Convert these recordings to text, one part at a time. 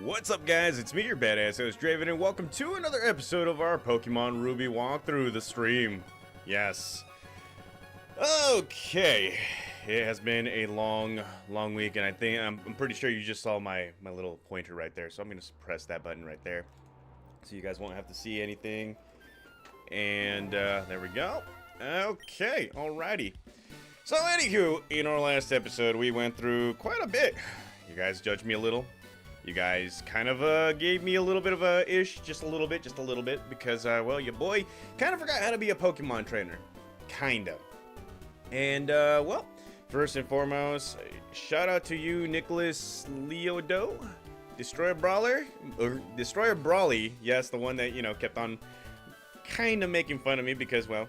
What's up, guys? It's me, your badass host, Draven, and welcome to another episode of our Pokemon Ruby walkthrough the stream. Yes. Okay. it has been a long week, and I'm pretty sure you just saw my little pointer right there. So I'm gonna press that button right there, so you guys won't have to see anything. And there we go. Okay, alrighty. So anywho, in our last episode, we went through quite a bit. You guys judged me a little. You guys kind of gave me a little bit of a ish, just a little bit, because well, your boy kind of forgot how to be a Pokemon trainer, kind of. And well, first and foremost, shout out to you, Nicholas Leodo, Destroyer Brawler, or Destroyer Brawly. Yes, the one that, you know, kept on kind of making fun of me because, well,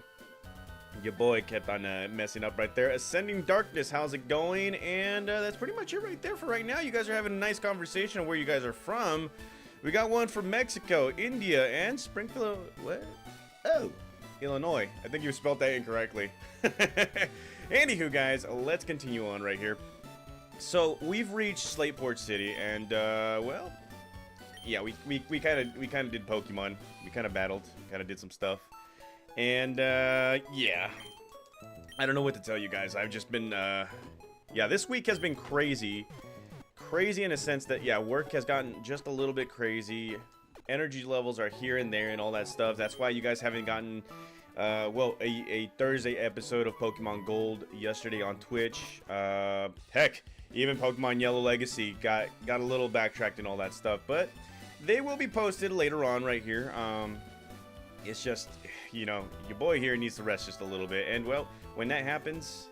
your boy kept on messing up right there. Ascending Darkness, how's it going? And that's pretty much it right there for right now. You guys are having a nice conversation on where you guys are from. We got one from Mexico, India, and Springfield. What? Oh, Illinois. I think you spelled that incorrectly. Anywho, guys, let's continue on right here. So we've reached Slateport City, and well, yeah, we kind of did Pokemon. We kind of battled, kind of did some stuff. And, yeah, I don't know what to tell you guys. I've just been, yeah, this week has been crazy. Crazy in a sense that, yeah, work has gotten just a little bit crazy. Energy levels are here and there and all that stuff. That's why you guys haven't gotten, well, a Thursday episode of Pokemon Gold yesterday on Twitch. Heck, even Pokemon Yellow Legacy got a little backtracked and all that stuff. But they will be posted later on right here. It's just, you know, your boy here needs to rest just a little bit. And, well, when that happens,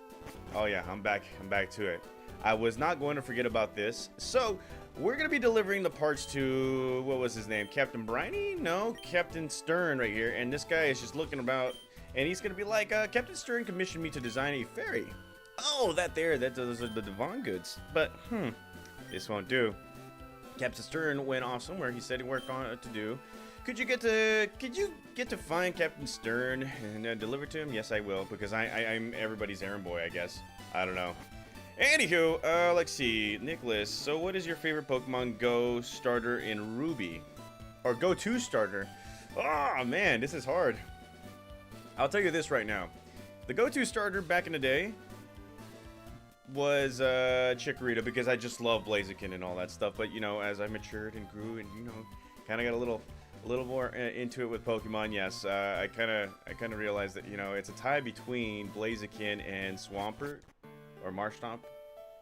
oh, yeah, I'm back to it. I was not going to forget about this. So, we're going to be delivering the parts to, what was his name? Captain Briny? No, Captain Stern right here. And this guy is just looking about, and he's going to be like, Captain Stern commissioned me to design a ferry. Oh, those are the Devon goods. But, this won't do. Captain Stern went off somewhere. He said he worked on it to do. Could you get to find Captain Stern and deliver to him? Yes, I will, because I'm everybody's errand boy, I guess. I don't know. Anywho, let's see, Nicholas. So, what is your favorite Pokemon Go starter in Ruby, or go-to starter? Oh man, this is hard. I'll tell you this right now. The go-to starter back in the day was Chikorita, because I just love Blaziken and all that stuff. But you know, as I matured and grew, and you know, kind of got a little more into it with Pokemon, yes, I kind of realized that, you know, it's a tie between Blaziken and Swampert, or Marshtomp.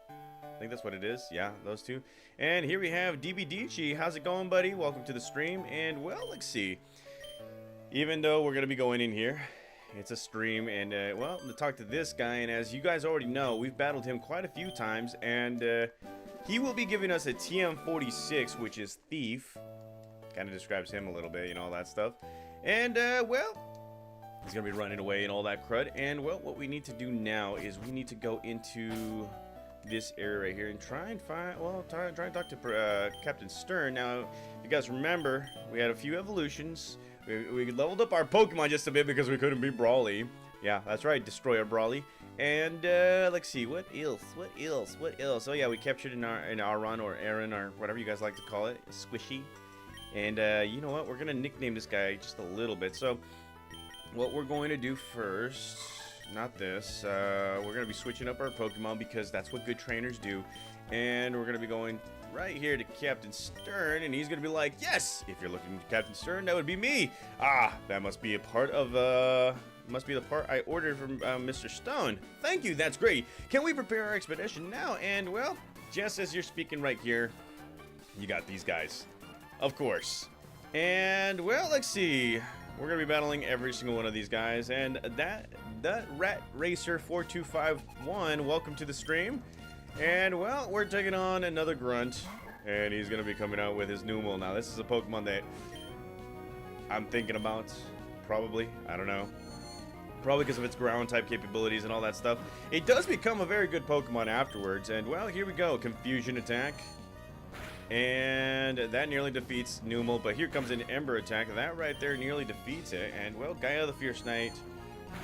I think that's what it is. Yeah, those two. And here we have DBDG. How's it going, buddy? Welcome to the stream. And, well, let's see. Even though we're going to be going in here, it's a stream, and, well, to talk to this guy, and as you guys already know, we've battled him quite a few times, and he will be giving us a TM46, which is Thief. Kind of describes him a little bit, you know, all that stuff. And, well, he's going to be running away and all that crud. And, well, what we need to do now is we need to go into this area right here and try and find, well, try and talk to Captain Stern. Now, if you guys remember, we had a few evolutions. We leveled up our Pokemon just a bit because we couldn't beat Brawly. Yeah, that's right, Destroyer Brawly. And, let's see, what else? Oh, yeah, we captured an Aron or Aaron or whatever you guys like to call it, Squishy. And, you know what? We're going to nickname this guy just a little bit. So, what we're going to do first, not this, we're going to be switching up our Pokemon because that's what good trainers do. And we're going to be going right here to Captain Stern, and he's going to be like, yes, if you're looking to Captain Stern, that would be me. Ah, that must be a part of, must be the part I ordered from Mr. Stone. Thank you, that's great. Can we prepare our expedition now? And, well, just as you're speaking right here, you got these guys. Of course. And, well, let's see. We're going to be battling every single one of these guys. And that Rat Racer 4251, welcome to the stream. And, well, we're taking on another Grunt. And he's going to be coming out with his Numel. Now, this is a Pokemon that I'm thinking about. Probably. I don't know. Probably because of its ground-type capabilities and all that stuff. It does become a very good Pokemon afterwards. And, well, here we go. Confusion attack. And that nearly defeats Numel, but here comes an Ember attack. That right there nearly defeats it. And, well, Gaia the Fierce Knight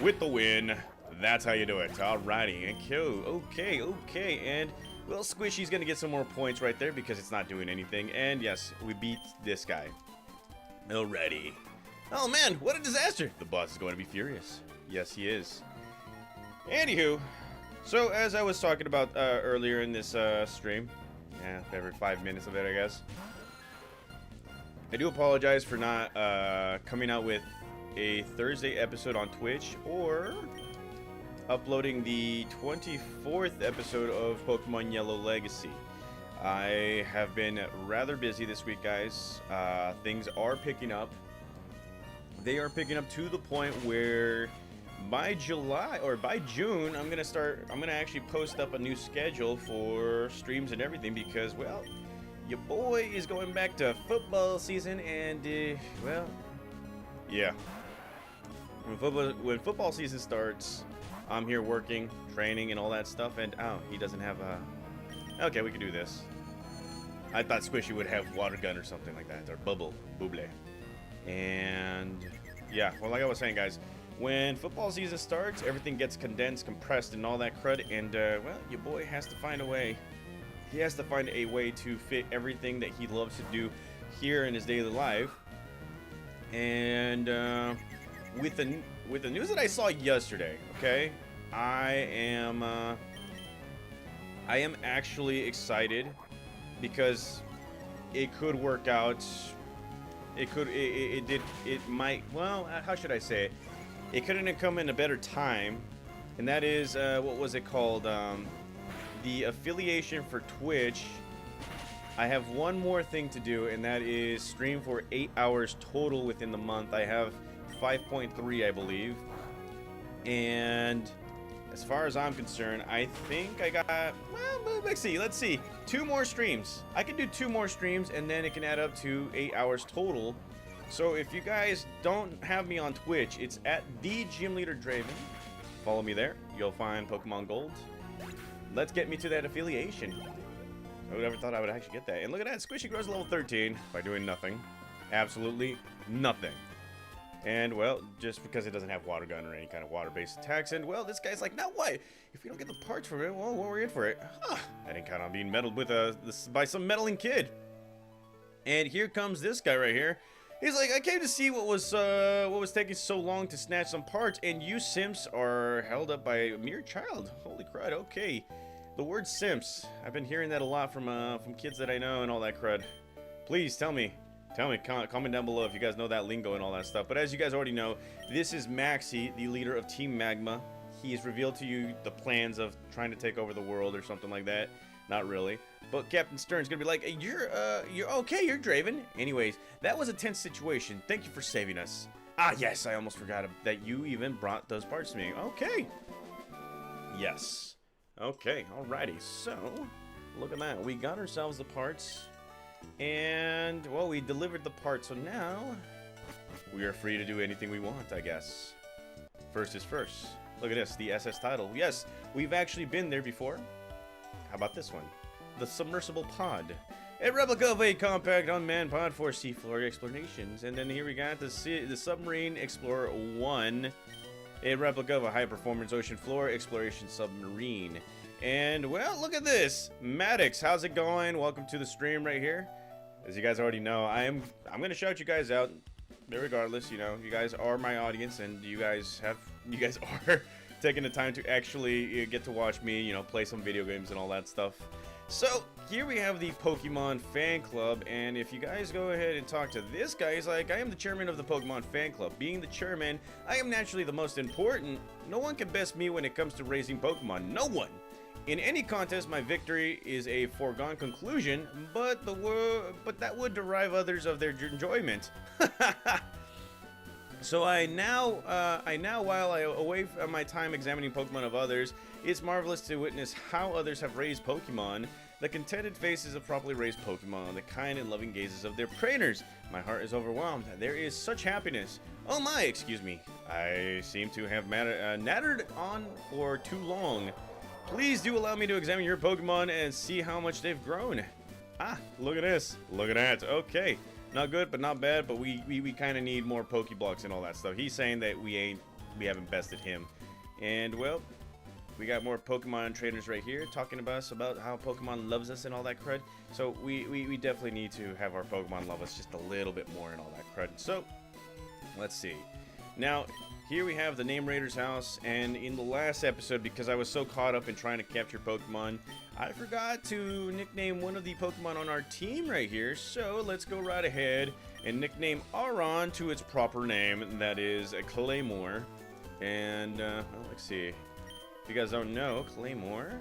with the win. That's how you do it. Alrighty. And okay. And, well, Squishy's going to get some more points right there because it's not doing anything. And, yes, we beat this guy. Alrighty. Oh, man, what a disaster. The boss is going to be furious. Yes, he is. Anywho, So, as I was talking about earlier in this stream, yeah, every 5 minutes of it, I guess, I do apologize for not coming out with a Thursday episode on Twitch or uploading the 24th episode of Pokemon Yellow Legacy. I have been rather busy this week, guys. Things are picking up. They are picking up to the point where by July or by June, I'm gonna actually post up a new schedule for streams and everything because, well, your boy is going back to football season, and well, yeah. When football season starts, I'm here working, training, and all that stuff. And oh, he doesn't have a. Okay, we can do this. I thought Squishy would have water gun or something like that, or bubble, and yeah. Well, like I was saying, guys. When football season starts, everything gets condensed, compressed, and all that crud, and, well, your boy has to find a way. He has to find a way to fit everything that he loves to do here in his daily life. And, with the news that I saw yesterday, okay, I am actually excited because it could work out. It might, well, how should I say it? It couldn't have come in a better time, and that is, what was it called? The affiliation for Twitch. I have one more thing to do, and that is stream for 8 hours total within the month. I have 5.3, I believe. And as far as I'm concerned, I think I got, well, let's see. 2 more streams. I can do 2 more streams, and then it can add up to 8 hours total. So if you guys don't have me on Twitch, it's at the Gym Leader Draven. Follow me there. You'll find Pokemon Gold. Let's get me to that affiliation. I would never thought I would actually get that. And look at that, Squishy grows to level 13 by doing nothing. Absolutely nothing. And, well, just because it doesn't have water gun or any kind of water-based attacks. And, well, this guy's like, now what? If we don't get the parts from it, well, we're in for it. Huh. I didn't count on being meddled with by some meddling kid. And here comes this guy right here. He's like, I came to see what was taking so long to snatch some parts, and you simps are held up by a mere child. Holy crud, okay. The word simps, I've been hearing that a lot from kids that I know and all that crud. Please tell me, comment down below if you guys know that lingo and all that stuff. But as you guys already know, this is Maxie, the leader of Team Magma. He has revealed to you the plans of trying to take over the world or something like that. Not really. But Captain Stern's gonna be like, hey, you're okay, you're Draven. Anyways, that was a tense situation. Thank you for saving us. Ah, yes, I almost forgot that you even brought those parts to me. Okay. Yes. Okay, alrighty. So, look at that. We got ourselves the parts. And, well, we delivered the parts. So now, we are free to do anything we want, I guess. First is first. Look at this, the SS title. Yes, we've actually been there before. How about this one? The Submersible Pod. A replica of a compact unmanned pod for seafloor explorations. And then here we got the Submarine Explorer 1. A replica of a high-performance ocean floor exploration submarine. And, well, look at this. Maddox, how's it going? Welcome to the stream right here. As you guys already know, I'm going to shout you guys out. Regardless, you know, you guys are my audience, and you guys are taking the time to actually get to watch me, you know, play some video games and all that stuff. So, here we have the Pokemon Fan Club, and if you guys go ahead and talk to this guy, he's like, I am the chairman of the Pokemon Fan Club. Being the chairman, I am naturally the most important. No one can best me when it comes to raising Pokemon. No one! In any contest, my victory is a foregone conclusion, but that would derive others of their enjoyment. So I now, while I away from my time examining Pokemon of others, it's marvelous to witness how others have raised Pokemon, the contented faces of properly raised Pokemon, the kind and loving gazes of their trainers. My heart is overwhelmed. There is such happiness. Oh my, excuse me. I seem to have nattered on for too long. Please do allow me to examine your Pokemon and see how much they've grown. Ah, look at this. Look at that. Okay. Not good, but not bad, but we kind of need more Pokeblocks and all that stuff. He's saying that we haven't bested him. And, well, we got more Pokemon trainers right here talking about us about how Pokemon loves us and all that crud. So we definitely need to have our Pokemon love us just a little bit more and all that crud. So, let's see. Now, here we have the Name Raiders house, and in the last episode, because I was so caught up in trying to capture Pokemon, I forgot to nickname one of the Pokemon on our team right here, so let's go right ahead and nickname Aron to its proper name, and that is a Claymore. And, well, let's see. If you guys don't know, Claymore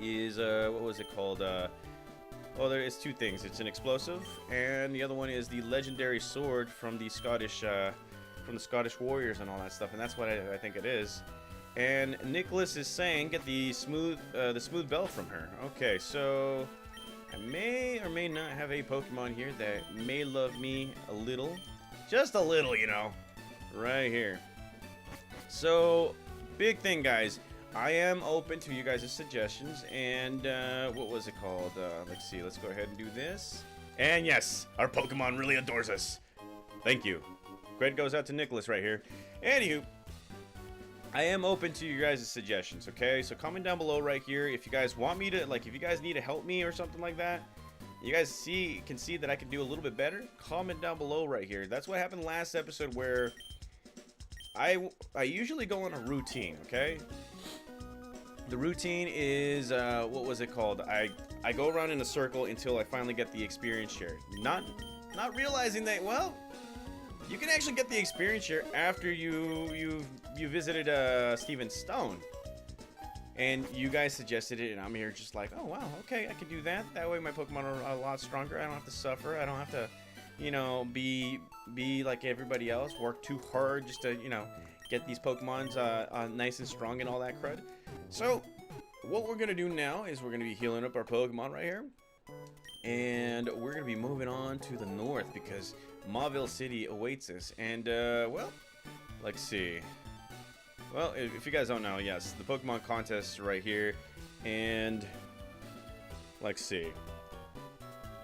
is, what was it called? Well, there is two things. It's an explosive, and the other one is the legendary sword from the Scottish Warriors and all that stuff, and that's what I think it is. And Nicholas is saying, get the smooth bell from her. Okay, so I may or may not have a Pokemon here that may love me a little, just a little, you know, right here. So, big thing, guys. I am open to you guys' suggestions, and what was it called? Let's see. Let's go ahead and do this. And yes, our Pokemon really adores us. Thank you. Credit goes out to Nicholas right here. Anywho, I am open to you guys' suggestions, okay? So comment down below right here if you guys want me to, like, if you guys need to help me or something like that. You guys can see that I can do a little bit better. Comment down below right here. That's what happened last episode, where I usually go on a routine, okay? The routine is, what was it called? I go around in a circle until I finally get the experience share. Not realizing that, well, you can actually get the experience share after you visited Steven Stone. And you guys suggested it, and I'm here just like, oh wow, okay, I can do that. That way my Pokemon are a lot stronger. I don't have to suffer. I don't have to, you know, be like everybody else, work too hard just to, you know, get these Pokemons nice and strong and all that crud. So, what we're going to do now is we're going to be healing up our Pokemon right here. And we're going to be moving on to the north because Mauville City awaits us. And, well, let's see. Well, if you guys don't know, yes, the Pokemon contest is right here. And, let's see.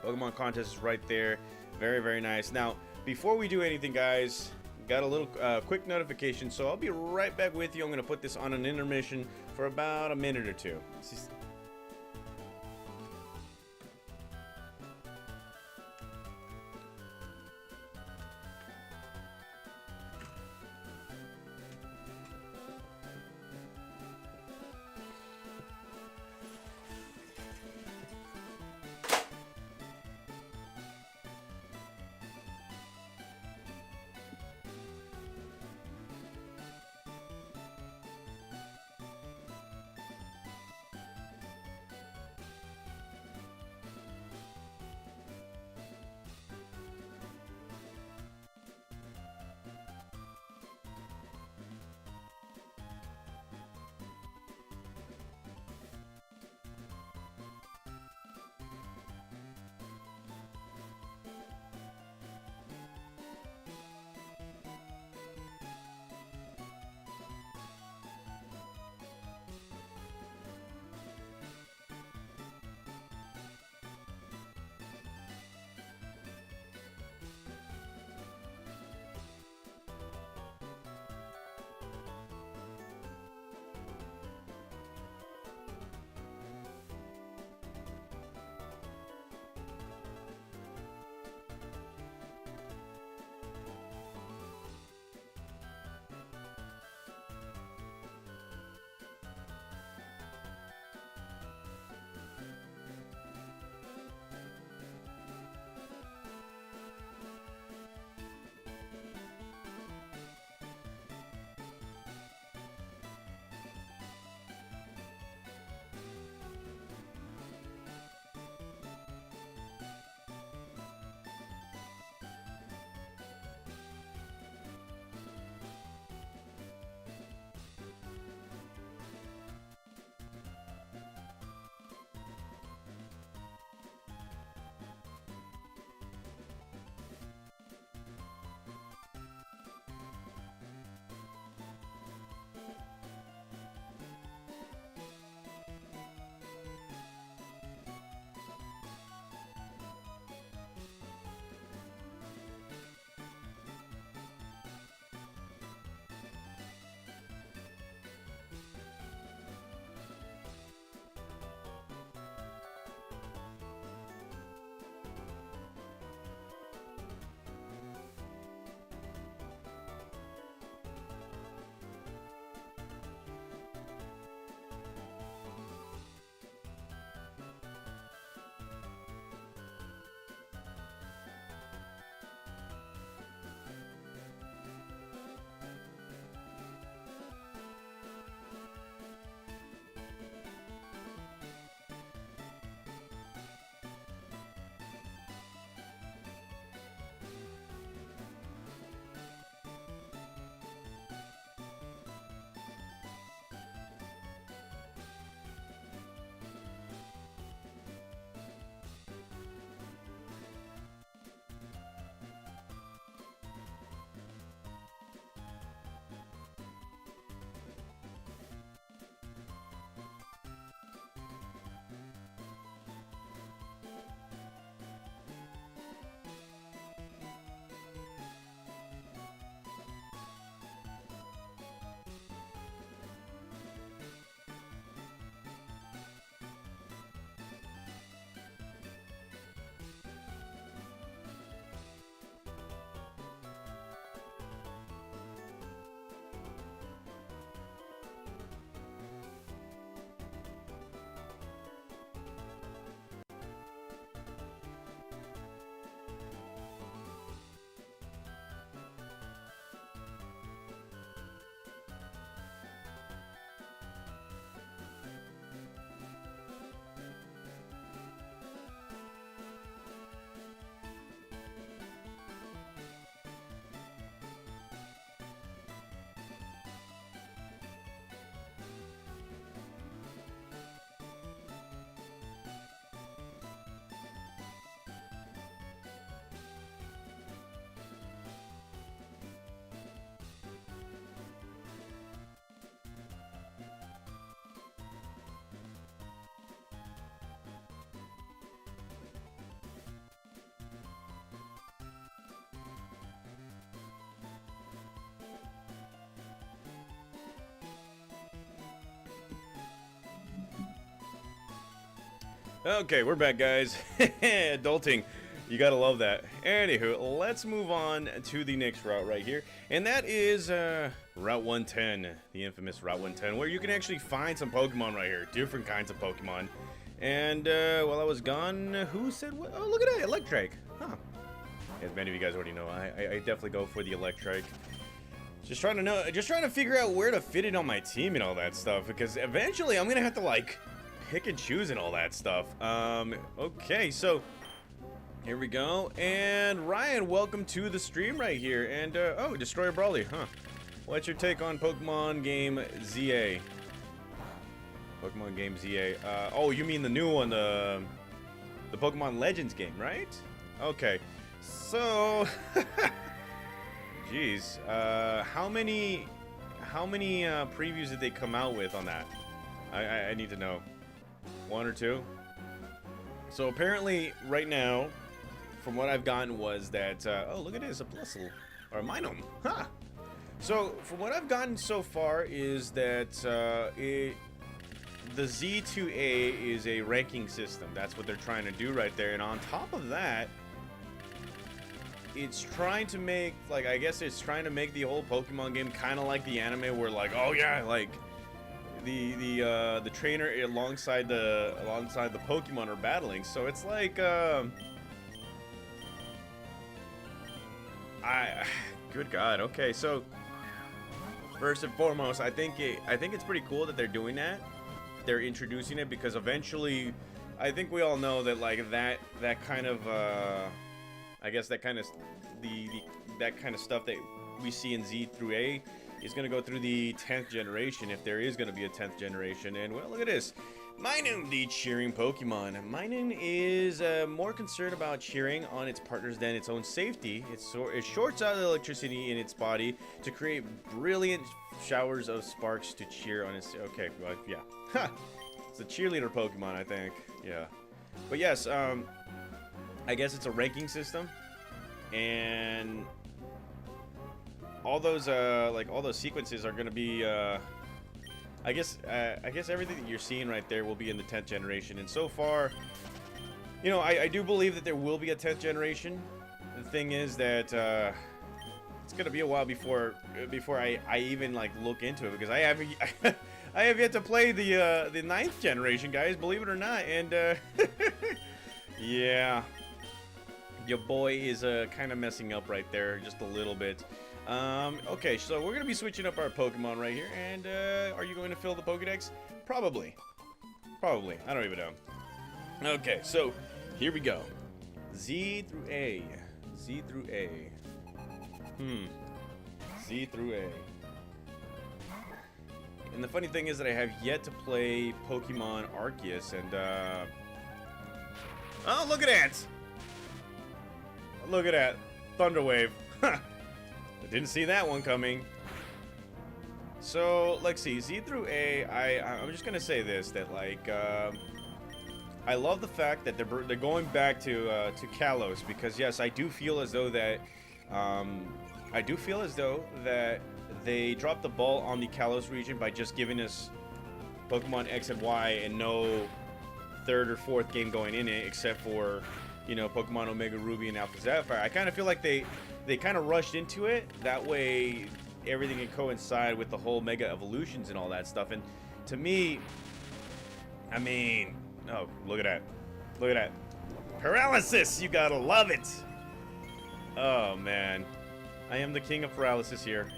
Pokemon contest is right there. Very, very nice. Now, before we do anything, guys, got a little quick notification, so I'll be right back with you. I'm going to put this on an intermission for about a minute or two. Okay, we're back, guys. Adulting. You gotta love that. Anywho, let's move on to the next route right here. And that is Route 110, the infamous Route 110, where you can actually find some Pokemon right here. Different kinds of Pokemon. And while I was gone, who said what? Oh, look at that, Electrike. Huh. As many of you guys already know, I definitely go for the Electrike. Just trying to figure out where to fit it on my team and all that stuff, because eventually I'm gonna have to like pick and choose and all that stuff. Okay, so here we go. And Ryan, welcome to the stream right here. And oh, Destroyer Brawly, huh? What's your take on Pokemon game ZA? Pokemon game ZA. Oh, you mean the new one, the Pokemon Legends game, right? Okay, so jeez, how many previews did they come out with on that? I need to know. 1 or 2? So apparently right now, from what I've gotten was that oh, look at this, a Plusle or a Minun. Huh. So from what I've gotten so far is that the Z2A is a ranking system. That's what they're trying to do right there. And on top of that, it's trying to make, like, I guess it's trying to make the whole Pokemon game kind of like the anime, where like, oh yeah, like the trainer alongside the Pokemon are battling. So it's like good God. Okay, so first and foremost, I think it's pretty cool that they're doing that. They're introducing it because eventually, I think we all know that like that kind of I guess that kind of that kind of stuff that we see in Z through A is going to go through the 10th generation, if there is going to be a 10th generation. And well, look at this. Minun, the cheering Pokemon. Minun is more concerned about cheering on its partners than its own safety. It shorts out the electricity in its body to create brilliant showers of sparks to cheer on its... Okay, well, yeah. Ha! It's a cheerleader Pokemon, I think. Yeah. But yes, I guess it's a ranking system. And all those all those sequences are going to be I guess everything that you're seeing right there will be in the 10th generation. And so far, you know, I do believe that there will be a 10th generation. The thing is that it's going to be a while before I even like look into it, because I have yet to play the 9th generation, guys, believe it or not. And yeah, your boy is kind of messing up right there just a little bit. Okay, so we're gonna be switching up our Pokemon right here, and are you going to fill the Pokedex? Probably. I don't even know. Okay, so here we go. Z through A. Z through A. Z through A. And the funny thing is that I have yet to play Pokemon Arceus, and oh, look at that! Look at that. Thunderwave. I didn't see that one coming. So let's see, Z through A. I'm just gonna say this, that like I love the fact that they're going back to Kalos, because yes, I do feel as though that they dropped the ball on the Kalos region by just giving us Pokemon X and Y and no 3rd or 4th game going in it, except for, you know, Pokemon Omega Ruby and Alpha Sapphire. I kind of feel like they kind of rushed into it. That way, everything can coincide with the whole Mega Evolutions and all that stuff. And to me, I mean, oh, look at that. Look at that. Paralysis! You gotta love it! Oh, man. I am the king of paralysis here.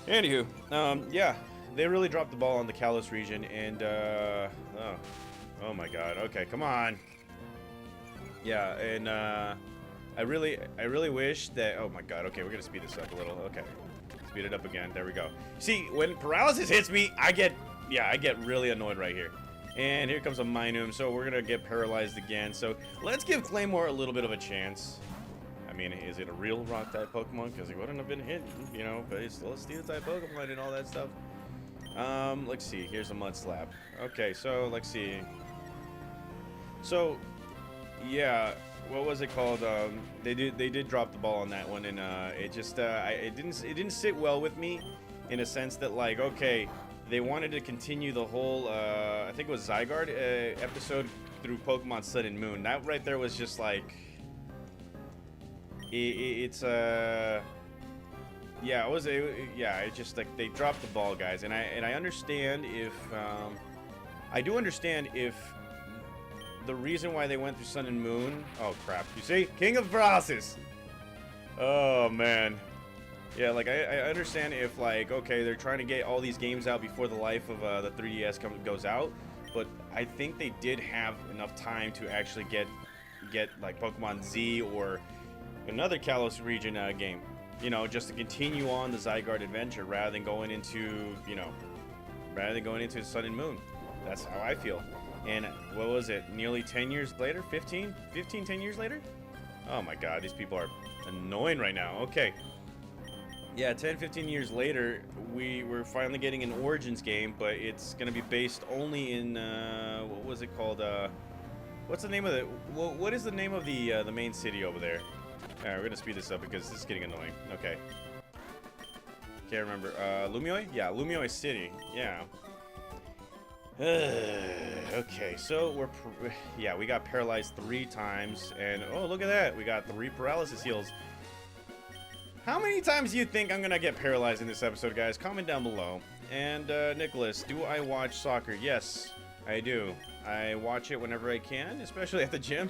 Anywho, yeah. They really dropped the ball on the Kalos region, and, oh my god. Okay, come on. Yeah, and, I really wish that... Oh my god, okay, we're gonna speed this up a little. Okay, speed it up again. There we go. See, when paralysis hits me, I get really annoyed right here. And here comes a Minun, so we're gonna get paralyzed again. So let's give Claymore a little bit of a chance. I mean, is it a real rock-type Pokemon? Because he wouldn't have been hit, you know, but it's still a Steel-type Pokemon and all that stuff. Let's see. Here's a Mud Slap. Okay, so let's see. So, yeah... What was it called? They did drop the ball on that one, and it just it didn't sit well with me, in a sense that, like, okay, they wanted to continue the whole, I think it was Zygarde episode through Pokemon Sun and Moon. That right there was just like, yeah, it's just like they dropped the ball, guys. And I understand if, I do understand if the reason why they went through Sun and Moon. Oh crap! You see, King of Paralysis. Oh man. Yeah, like I understand if like, okay, they're trying to get all these games out before the life of the 3DS goes out, but I think they did have enough time to actually get like Pokemon Z or another Kalos region game, you know, just to continue on the Zygarde adventure rather than going into, you know, Sun and Moon. That's how I feel. And what was it? Nearly 10 years later? 10 years later? Oh my god, these people are annoying right now. Okay. Yeah, 10, 15 years later, we're finally getting an Origins game, but it's going to be based only in, what was it called? What's the name of it? What is the name of the main city over there? Alright, we're going to speed this up because this is getting annoying. Okay. Can't remember. Lumioi? Yeah, Lumioi City. Yeah. Okay, so we got paralyzed 3 times, and oh, look at that. We got 3 paralysis heals. How many times do you think I'm gonna get paralyzed in this episode, guys? Comment down below. And Nicholas, do I watch soccer? Yes, I do. I watch it whenever I can, especially at the gym.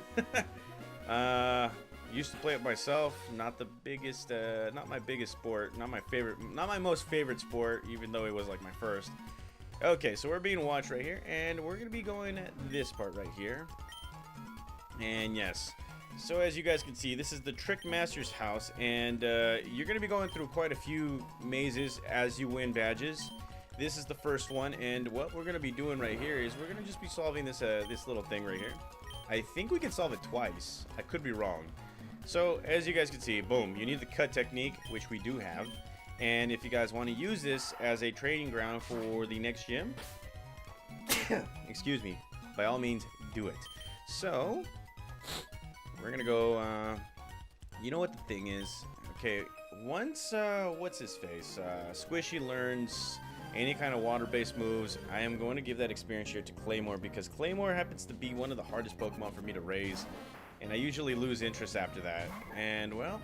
Used to play it myself. Not the biggest, not my biggest sport. Not my favorite. Not my most favorite sport, even though it was like my first. Okay, so we're being watched right here, and we're gonna be going at this part right here. And yes. So as you guys can see, this is the Trick Master's house, and you're going to be going through quite a few mazes as you win badges. This is the first one, and what we're going to be doing right here is we're going to just be solving this this little thing right here. I think we can solve it twice. I could be wrong. So as you guys can see, boom, you need the cut technique, which we do have. And if you guys want to use this as a training ground for the next gym, excuse me, by all means, do it. So we're gonna go, you know what the thing is? Okay, once, what's his face? Squishy learns any kind of water-based moves, I am going to give that experience share to Claymore, because Claymore happens to be one of the hardest Pokemon for me to raise, and I usually lose interest after that. And, well,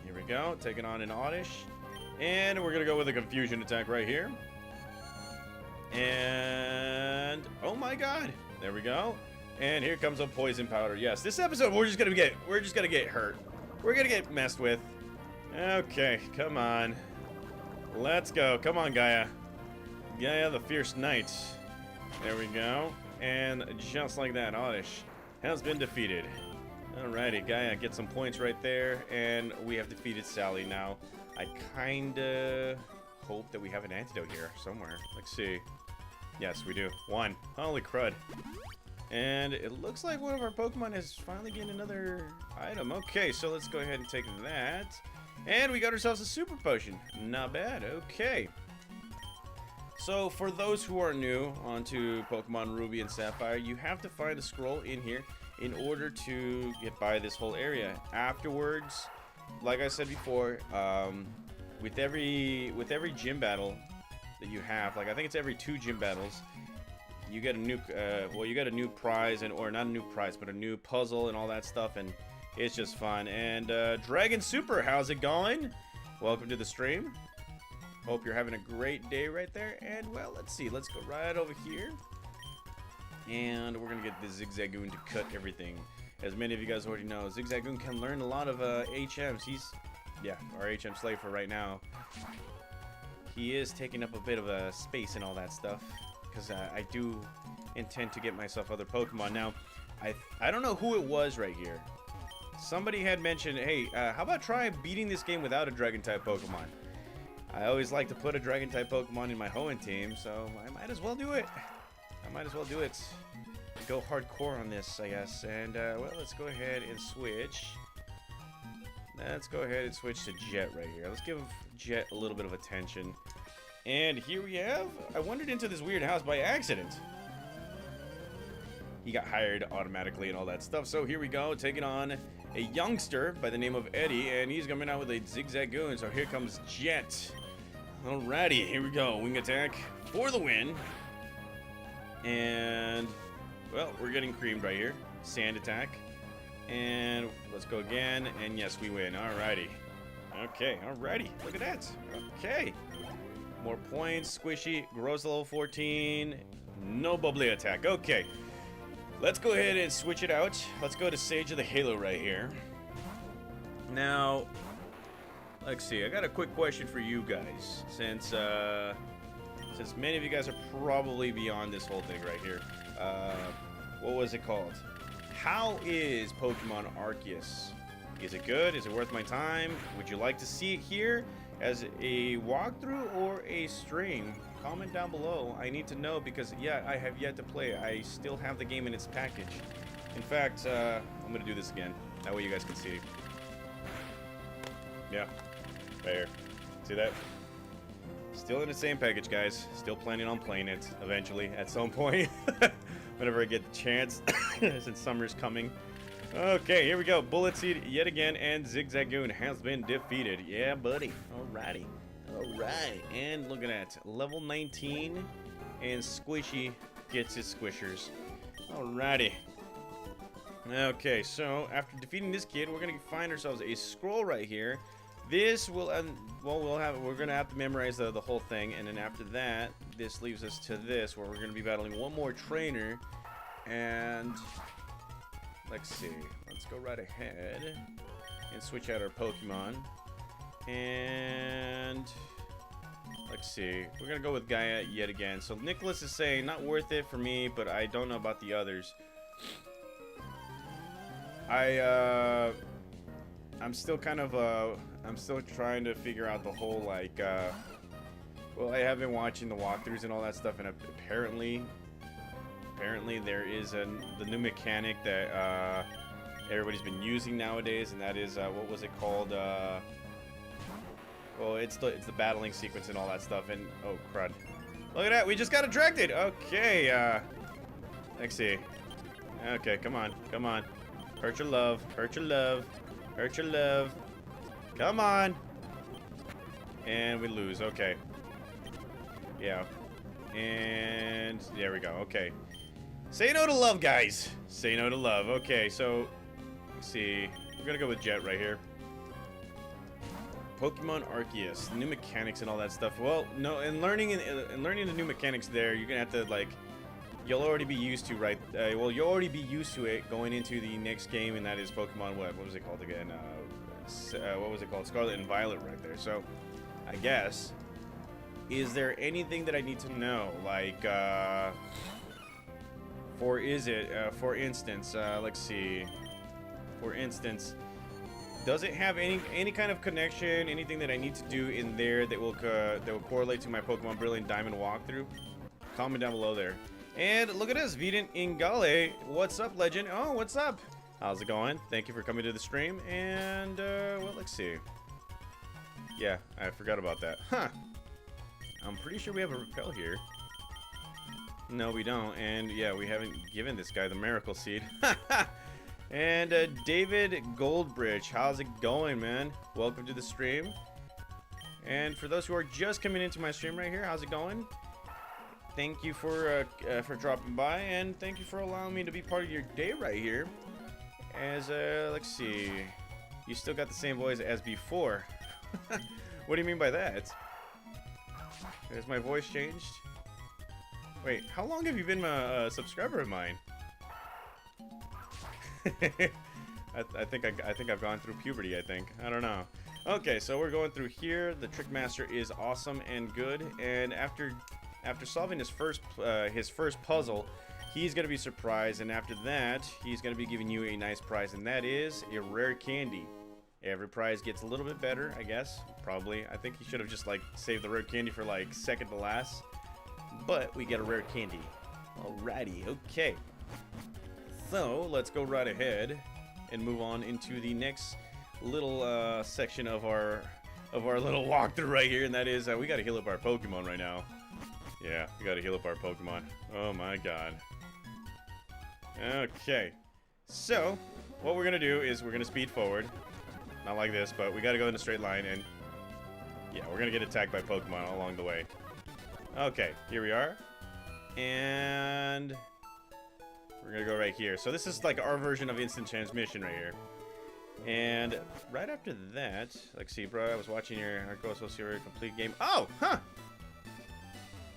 here we go, taking on an Oddish, and we're gonna go with a Confusion attack right here. And, oh my god, there we go. And here comes a poison powder. Yes, this episode we're just gonna get hurt. We're gonna get messed with. Okay, come on. Let's go. Come on, Gaia. Gaia, the fierce knight. There we go. And just like that, Oddish has been defeated. Alrighty, Gaia, get some points right there, and we have defeated Sally now. I kinda hope that we have an antidote here somewhere. Let's see. Yes, we do. 1. Holy crud. And it looks like one of our Pokemon has finally gained another item. Okay, so let's go ahead and take that. And we got ourselves a Super Potion. Not bad. Okay. So for those who are new onto Pokemon Ruby and Sapphire, you have to find a scroll in here in order to get by this whole area. Afterwards, like I said before, with every gym battle that you have, like I think it's every 2 gym battles, you get a new, you get a new prize, or not a new prize, but a new puzzle and all that stuff, and it's just fun. And Dragon Super, how's it going? Welcome to the stream. Hope you're having a great day right there. And well, let's see, let's go right over here, and we're gonna get the Zigzagoon to cut everything. As many of you guys already know, Zigzagoon can learn a lot of HMs. He's, yeah, our HM slave for right now. He is taking up a bit of a space and all that stuff, because I do intend to get myself other Pokemon. Now, I don't know who it was right here. Somebody had mentioned, hey, how about try beating this game without a Dragon-type Pokemon? I always like to put a Dragon-type Pokemon in my Hoenn team, so I might as well do it. Go hardcore on this, I guess. And, well, let's go ahead and switch. Let's go ahead and switch to Jet right here. Let's give Jet a little bit of attention. And here we have, I wandered into this weird house by accident. He got hired automatically and all that stuff. So here we go, taking on a youngster by the name of Eddie, and he's coming out with a Zigzagoon. So here comes Jet. Alrighty, here we go. Wing attack for the win. And, well, we're getting creamed right here. Sand attack. And let's go again. And yes, we win. Alrighty. Okay, alrighty. Look at that. Okay. More points. Squishy. Grows level 14. No bubbly attack. Okay. Let's go ahead and switch it out. Let's go to Sage of the Halo right here. Now, let's see. I got a quick question for you guys. Since many of you guys are probably beyond this whole thing right here. What was it called? How is Pokemon Arceus? Is it good? Is it worth my time? Would you like to see it here as a walkthrough or a stream? Comment down below. I need to know because, yeah, I have yet to play. I still have the game in its package. In fact, I'm going to do this again. That way you guys can see. Yeah, right here. See that? Still in the same package, guys. Still planning on playing it eventually at some point. Whenever I get the chance, since summer's coming. Okay, here we go. Bullet Seed yet again, and Zigzagoon has been defeated. Yeah, buddy. Alrighty. Alright. And look at that. Level 19, and Squishy gets his squishers. Alrighty. Okay, so after defeating this kid, we're gonna find ourselves a scroll right here. This will, well, we're gonna have to memorize the whole thing, and then after that, this leaves us to this, where we're gonna be battling one more trainer, and let's see, let's go right ahead and switch out our Pokemon, and let's see, we're gonna go with Gaia yet again. So Nicholas is saying not worth it for me, but I don't know about the others. I'm still kind of I'm still trying to figure out the whole, like, well, I have been watching the walkthroughs and all that stuff, and apparently there is the new mechanic that everybody's been using nowadays, and that is what was it called? Well, it's the battling sequence and all that stuff. And oh crud! Look at that, we just got attracted. Okay, let's see. Okay, come on, come on. Hurt your love, hurt your love, hurt your love. Come on. And we lose. Okay. Yeah. And there we go. Okay. Say no to love, guys. Say no to love. Okay, so let's see. We're gonna go with Jet right here. Pokemon Arceus, new mechanics and all that stuff. Well, no, and learning the new mechanics there, you're gonna have to, like, you'll already be used to, right? Well, you'll already be used to it going into the next game, and that is Pokemon what was it called again? What was it called? Scarlet and Violet right there. So, I guess, is there anything that I need to know? Like, for instance, let's see. For instance, does it have any kind of connection? Anything that I need to do in there that will correlate to my Pokemon Brilliant Diamond walkthrough? Comment down below there. And look at this, Vident Ingale. What's up, legend? Oh, what's up? How's it going? Thank you for coming to the stream. And, well, let's see. Yeah, I forgot about that. Huh. I'm pretty sure we have a repel here. No, we don't. And, yeah, we haven't given this guy the Miracle Seed. And, David Goldbridge. How's it going, man? Welcome to the stream. And for those who are just coming into my stream right here, how's it going? Thank you for dropping by, and thank you for allowing me to be part of your day right here. As, let's see. You still got the same voice as before. What do you mean by that? Has my voice changed? Wait, how long have you been a subscriber of mine? I think I've gone through puberty, I think. I don't know. Okay, so we're going through here. The Trick Master is awesome and good, and after solving his first puzzle, he's gonna be surprised, and after that, he's gonna be giving you a nice prize, and that is a rare candy. Every prize gets a little bit better, I guess. Probably. I think he should have just, like, saved the rare candy for, like, second to last. But we get a rare candy. Alrighty, okay. So let's go right ahead and move on into the next little section of our little walkthrough right here, and that is we gotta heal up our Pokemon right now. Yeah, we gotta heal up our Pokemon. Oh my god. Okay, so what we're gonna do is we're gonna speed forward. Not like this, but we gotta go in a straight line, and Yeah, we're gonna get attacked by Pokemon all along the way. Okay, here we are. And we're gonna go right here. So this is like our version of instant transmission right here. And right after that, like, see, bro, I was watching your Ghost Series complete game. Oh, huh.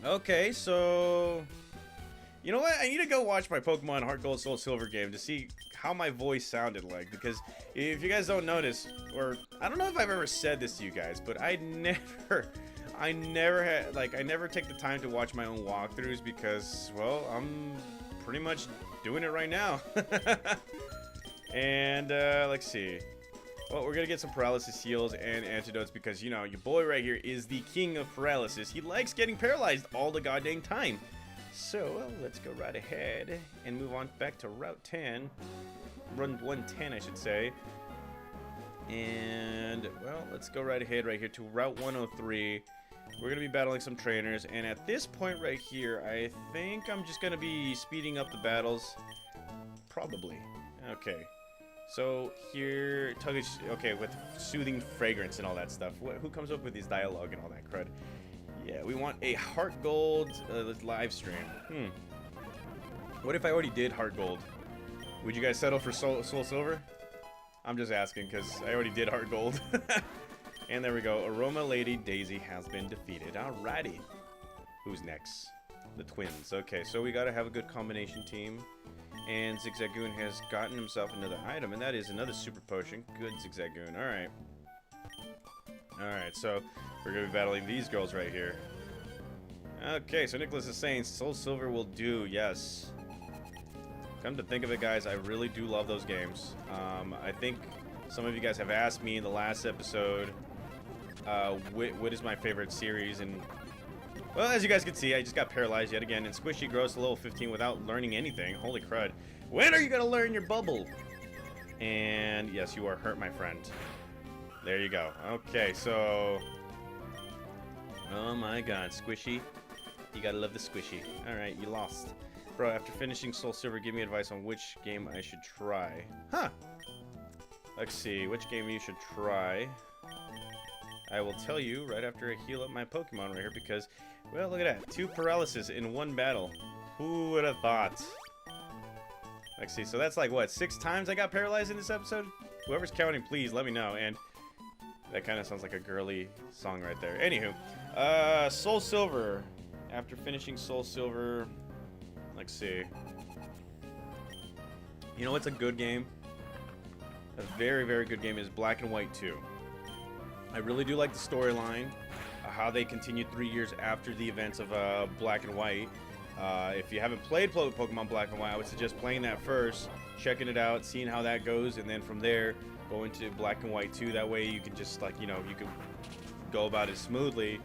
Okay, so you know what? I need to go watch my Pokemon Heart Gold Soul Silver game to see how my voice sounded like. Because if you guys don't notice, or I don't know if I've ever said this to you guys, but I never take the time to watch my own walkthroughs because, well, I'm pretty much doing it right now. And let's see. Well, we're gonna get some paralysis heals and antidotes because, you know, your boy right here is the king of paralysis. He likes getting paralyzed all the goddamn time. So let's go right ahead and move on back to Route 10. Run 110, I should say. And, well, let's go right ahead right here to Route 103. We're going to be battling some trainers. And at this point right here, I think I'm just going to be speeding up the battles. Probably. Okay. So here, okay, with soothing fragrance and all that stuff. Who comes up with these dialogue and all that crud? Yeah, we want a Heart Gold live stream. What if I already did Heart Gold? Would you guys settle for Soul Silver? I'm just asking because I already did Heart Gold. And there we go. Aroma Lady Daisy has been defeated. Alrighty. Who's next? The twins. Okay, so we gotta have a good combination team. And Zigzagoon has gotten himself another item, and that is another super potion. Good, Zigzagoon. Alright. Alright, so we're going to be battling these girls right here. Okay, so Nicholas is saying Soul Silver will do. Yes. Come to think of it, guys, I really do love those games. I think some of you guys have asked me in the last episode what is my favorite series, and well, as you guys can see, I just got paralyzed yet again, and Squishy grows to level 15 without learning anything. Holy crud. When are you going to learn your bubble? And yes, you are hurt, my friend. There you go. Okay, so... oh my god, Squishy. You gotta love the Squishy. Alright, you lost. Bro, after finishing Soul Silver, give me advice on which game I should try. Huh! Let's see, which game you should try. I will tell you right after I heal up my Pokemon right here because, well, look at that. 2 paralysis in 1 battle. Who would have thought? Let's see, so that's like, what, 6 times I got paralyzed in this episode? Whoever's counting, please let me know. And that kind of sounds like a girly song right there. Anywho, Soul Silver. After finishing Soul Silver, let's see. You know what's a good game? A very, very good game is Black and White 2. I really do like the storyline, how they continued 3 years after the events of Black and White. If you haven't played Pokemon Black and White, I would suggest playing that first, checking it out, seeing how that goes, and then from there, go into Black and White 2. That way you can just, like, you know, you can go about it smoothly.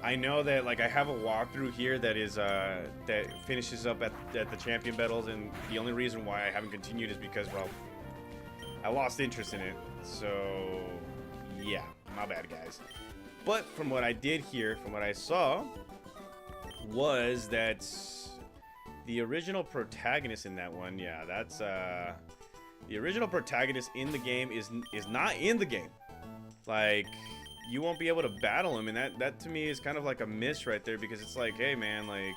I know that, like, I have a walkthrough here that is, that finishes up at the champion battles, and the only reason why I haven't continued is because, well, I lost interest in it. So, yeah, my bad, guys. But from what I did here, from what I saw, was that the original protagonist in that one, yeah, that's, the original protagonist in the game is not in the game. Like, you won't be able to battle him, and that to me is kind of like a miss right there, because it's like, hey man, like,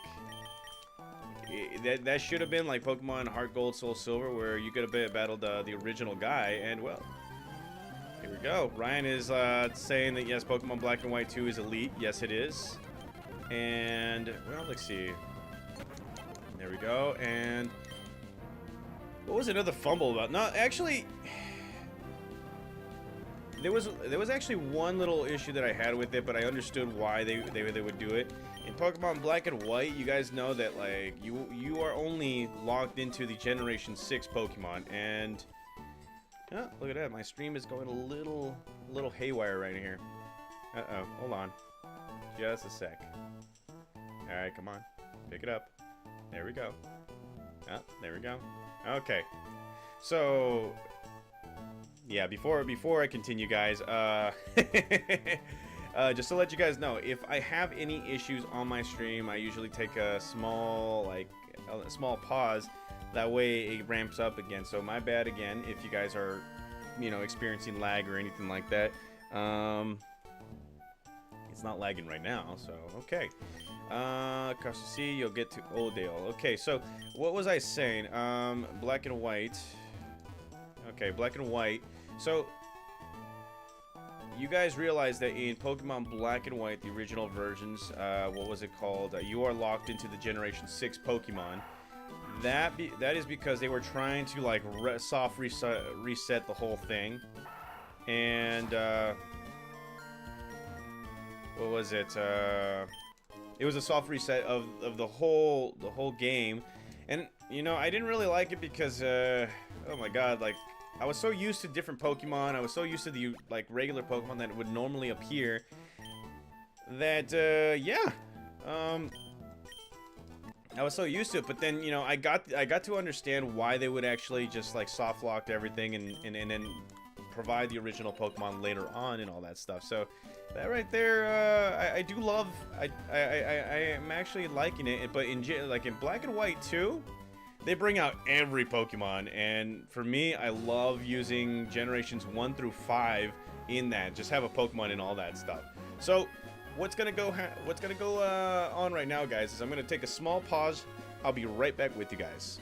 that should have been like Pokemon Heart Gold Soul Silver, where you could have battled the original guy. And well, here we go. Ryan is saying that yes, Pokemon Black and White 2 is elite. Yes, it is. And well, let's see. There we go. And what was another fumble about? No, actually, there was actually one little issue that I had with it, but I understood why they would do it. In Pokemon Black and White, you guys know that, like, you are only locked into the Generation 6 Pokemon, and oh, look at that, my stream is going a little haywire right here. Uh-oh, hold on. Just a sec. Alright, come on. Pick it up. There we go. Oh, there we go. Okay. So, yeah, before I continue, guys, just to let you guys know, if I have any issues on my stream, I usually take a small pause. That way it ramps up again. So my bad again if you guys are, you know, experiencing lag or anything like that. It's not lagging right now, so okay. Across the sea, you'll get to Oldale. Okay, so what was I saying? Black and white. Okay, black and white. So you guys realize that in Pokemon Black and White, the original versions, what was it called? You are locked into the Generation 6 Pokemon. That is because they were trying to like soft reset the whole thing, and what was it? It was a soft reset of the whole game, and you know I didn't really like it because oh my god, like I was so used to different Pokemon, I was so used to the like regular Pokemon that would normally appear that yeah. I was so used to it, but then, you know, I got to understand why they would actually just like soft locked everything and then provide the original Pokemon later on and all that stuff. So that right there, I do love. I am actually liking it. But in Black and White too, they bring out every Pokemon, and for me, I love using generations 1 through 5 in that. Just have a Pokemon and all that stuff. So what's gonna go on right now, guys, is I'm gonna take a small pause. I'll be right back with you guys.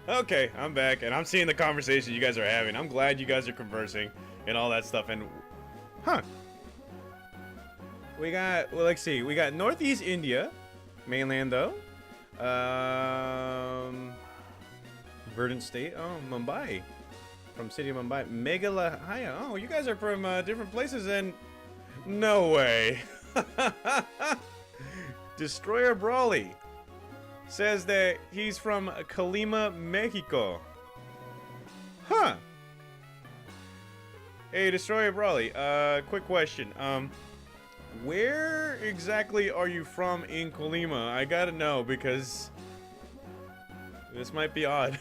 Okay, I'm back, and I'm seeing the conversation you guys are having. I'm glad you guys are conversing and all that stuff. And, huh. We got, well, let's see. We got Northeast India, mainland, though. Verdant State. Oh, Mumbai. From city of Mumbai. Meghalaya. Oh, you guys are from different places, and no way. Destroyer Brawly says that he's from Colima, Mexico. Huh. Hey, Destroyer Brawly. Quick question. Where exactly are you from in Colima? I gotta know, because this might be odd.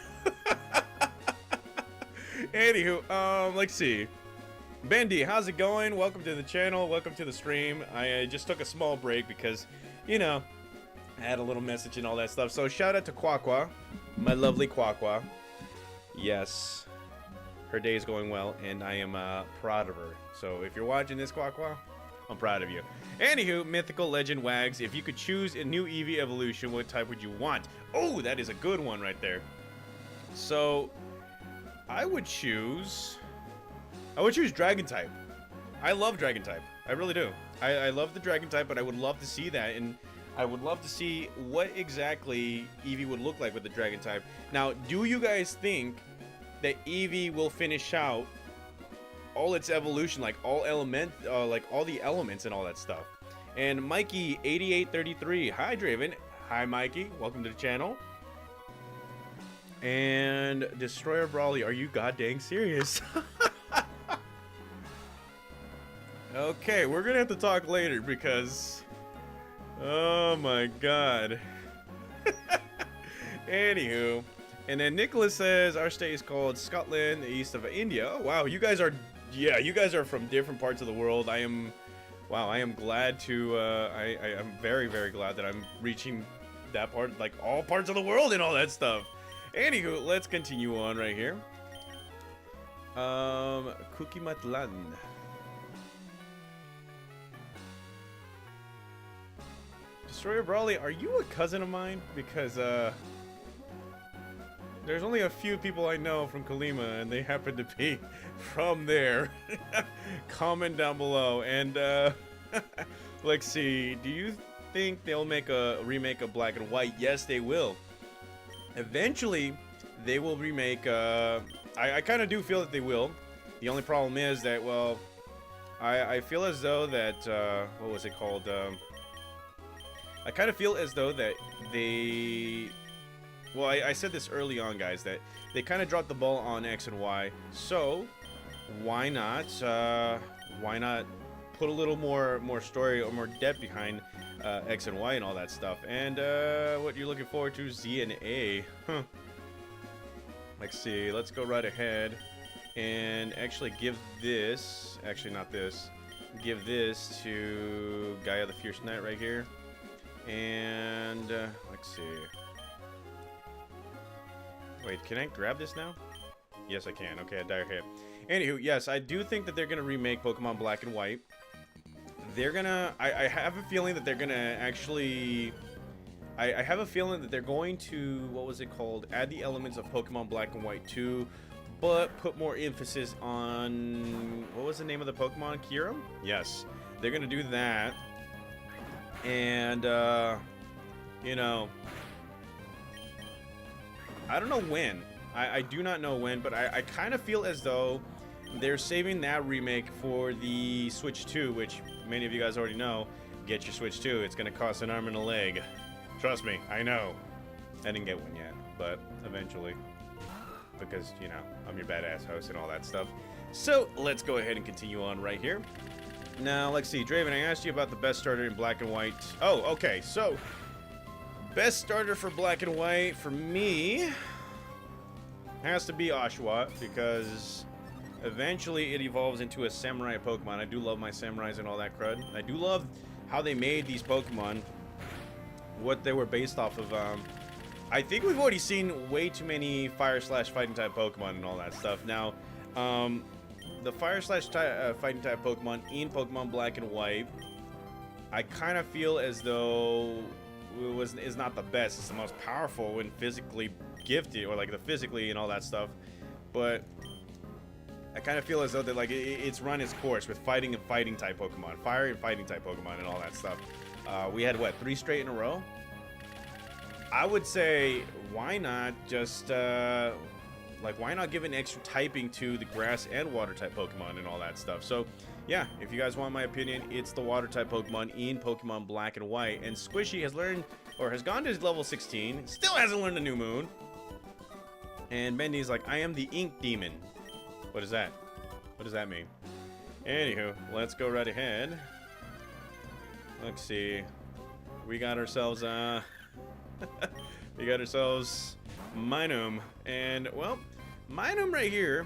Anywho, let's see. Bendy, how's it going? Welcome to the channel. Welcome to the stream. I just took a small break because, you know, I had a little message and all that stuff. So shout out to Kwakwa, my lovely Kwakwa. Yes, her day is going well, and I am proud of her. So if you're watching this, Kwakwa, I'm proud of you. Anywho, Mythical Legend Wags, if you could choose a new Eevee evolution, what type would you want? Oh, that is a good one right there. So I would choose Dragon type. I love Dragon type. I really do. I love the Dragon type, but I would love to see that, and I would love to see what exactly Eevee would look like with the Dragon type. Now, do you guys think that Eevee will finish out all its evolution, like all the elements and all that stuff? And Mikey 8833, hi Draven, hi Mikey, welcome to the channel. And Destroyer Brawly, are you god dang serious? Okay, we're gonna have to talk later because, oh my god. Anywho, and then Nicholas says our state is called Scotland, east of India. Oh wow, you guys are, yeah, you guys are from different parts of the world. I am glad to, I'm very, very glad that I'm reaching that part, like all parts of the world and all that stuff. Anywho, let's continue on right here. Kukimatlan. Destroyer Brawly, are you a cousin of mine? Because, there's only a few people I know from Colima, and they happen to be from there. Comment down below. And, let's see. Do you think they'll make a remake of Black and White? Yes, they will. Eventually, they will remake, I kind of do feel that they will. The only problem is that, well, I feel as though that, what was it called? I kind of feel as though that they, well, I said this early on, guys, that they kind of dropped the ball on X and Y. So, why not put a little more story or more depth behind X and Y and all that stuff? And what you're looking forward to, Z and A. Huh. Let's see. Let's go right ahead and actually give this, actually not this, give this to Gaia the Fierce Knight right here. And let's see. Wait, can I grab this now? Yes, I can. Okay, a dire hit. Anywho, yes, I do think that they're gonna remake Pokemon Black and White. They're gonna. I have a feeling that they're gonna actually. I have a feeling that they're going to, what was it called? Add the elements of Pokemon Black and White 2, but put more emphasis on, what was the name of the Pokemon? Kyurem? Yes, they're gonna do that. And, you know, I don't know when. I do not know when, but I kind of feel as though they're saving that remake for the Switch 2, which many of you guys already know. Get your Switch 2. It's going to cost an arm and a leg. Trust me, I know. I didn't get one yet, but eventually. Because, you know, I'm your badass host and all that stuff. So, let's go ahead and continue on right here. Now, let's see. Draven, I asked you about the best starter in Black and White. Oh, okay. So, best starter for Black and White for me has to be Oshawott, because eventually it evolves into a samurai Pokemon. I do love my samurais and all that crud. I do love how they made these Pokemon, what they were based off of. I think we've already seen way too many Fire/Fighting type Pokemon and all that stuff. Now, the Fire/Fighting type Pokemon in Pokemon Black and White, I kind of feel as though is not the best. It's the most powerful and physically gifted, or like the physically and all that stuff, but I kind of feel as though that like it's run its course with fighting and fighting type Pokemon, fire and fighting type Pokemon, and all that stuff. We had what, 3 straight in a row? I would say, why not just like, why not give an extra typing to the grass and water type Pokemon and all that stuff? So yeah, if you guys want my opinion, it's the water type Pokemon in Pokemon Black and White. And Squishy has learned, or has gone to his level 16, still hasn't learned the New Moon. And Bendy's like, I am the Ink Demon. What is that? What does that mean? Anywho, let's go right ahead. Let's see. We got ourselves, we got ourselves Minum. And, well, Minum right here,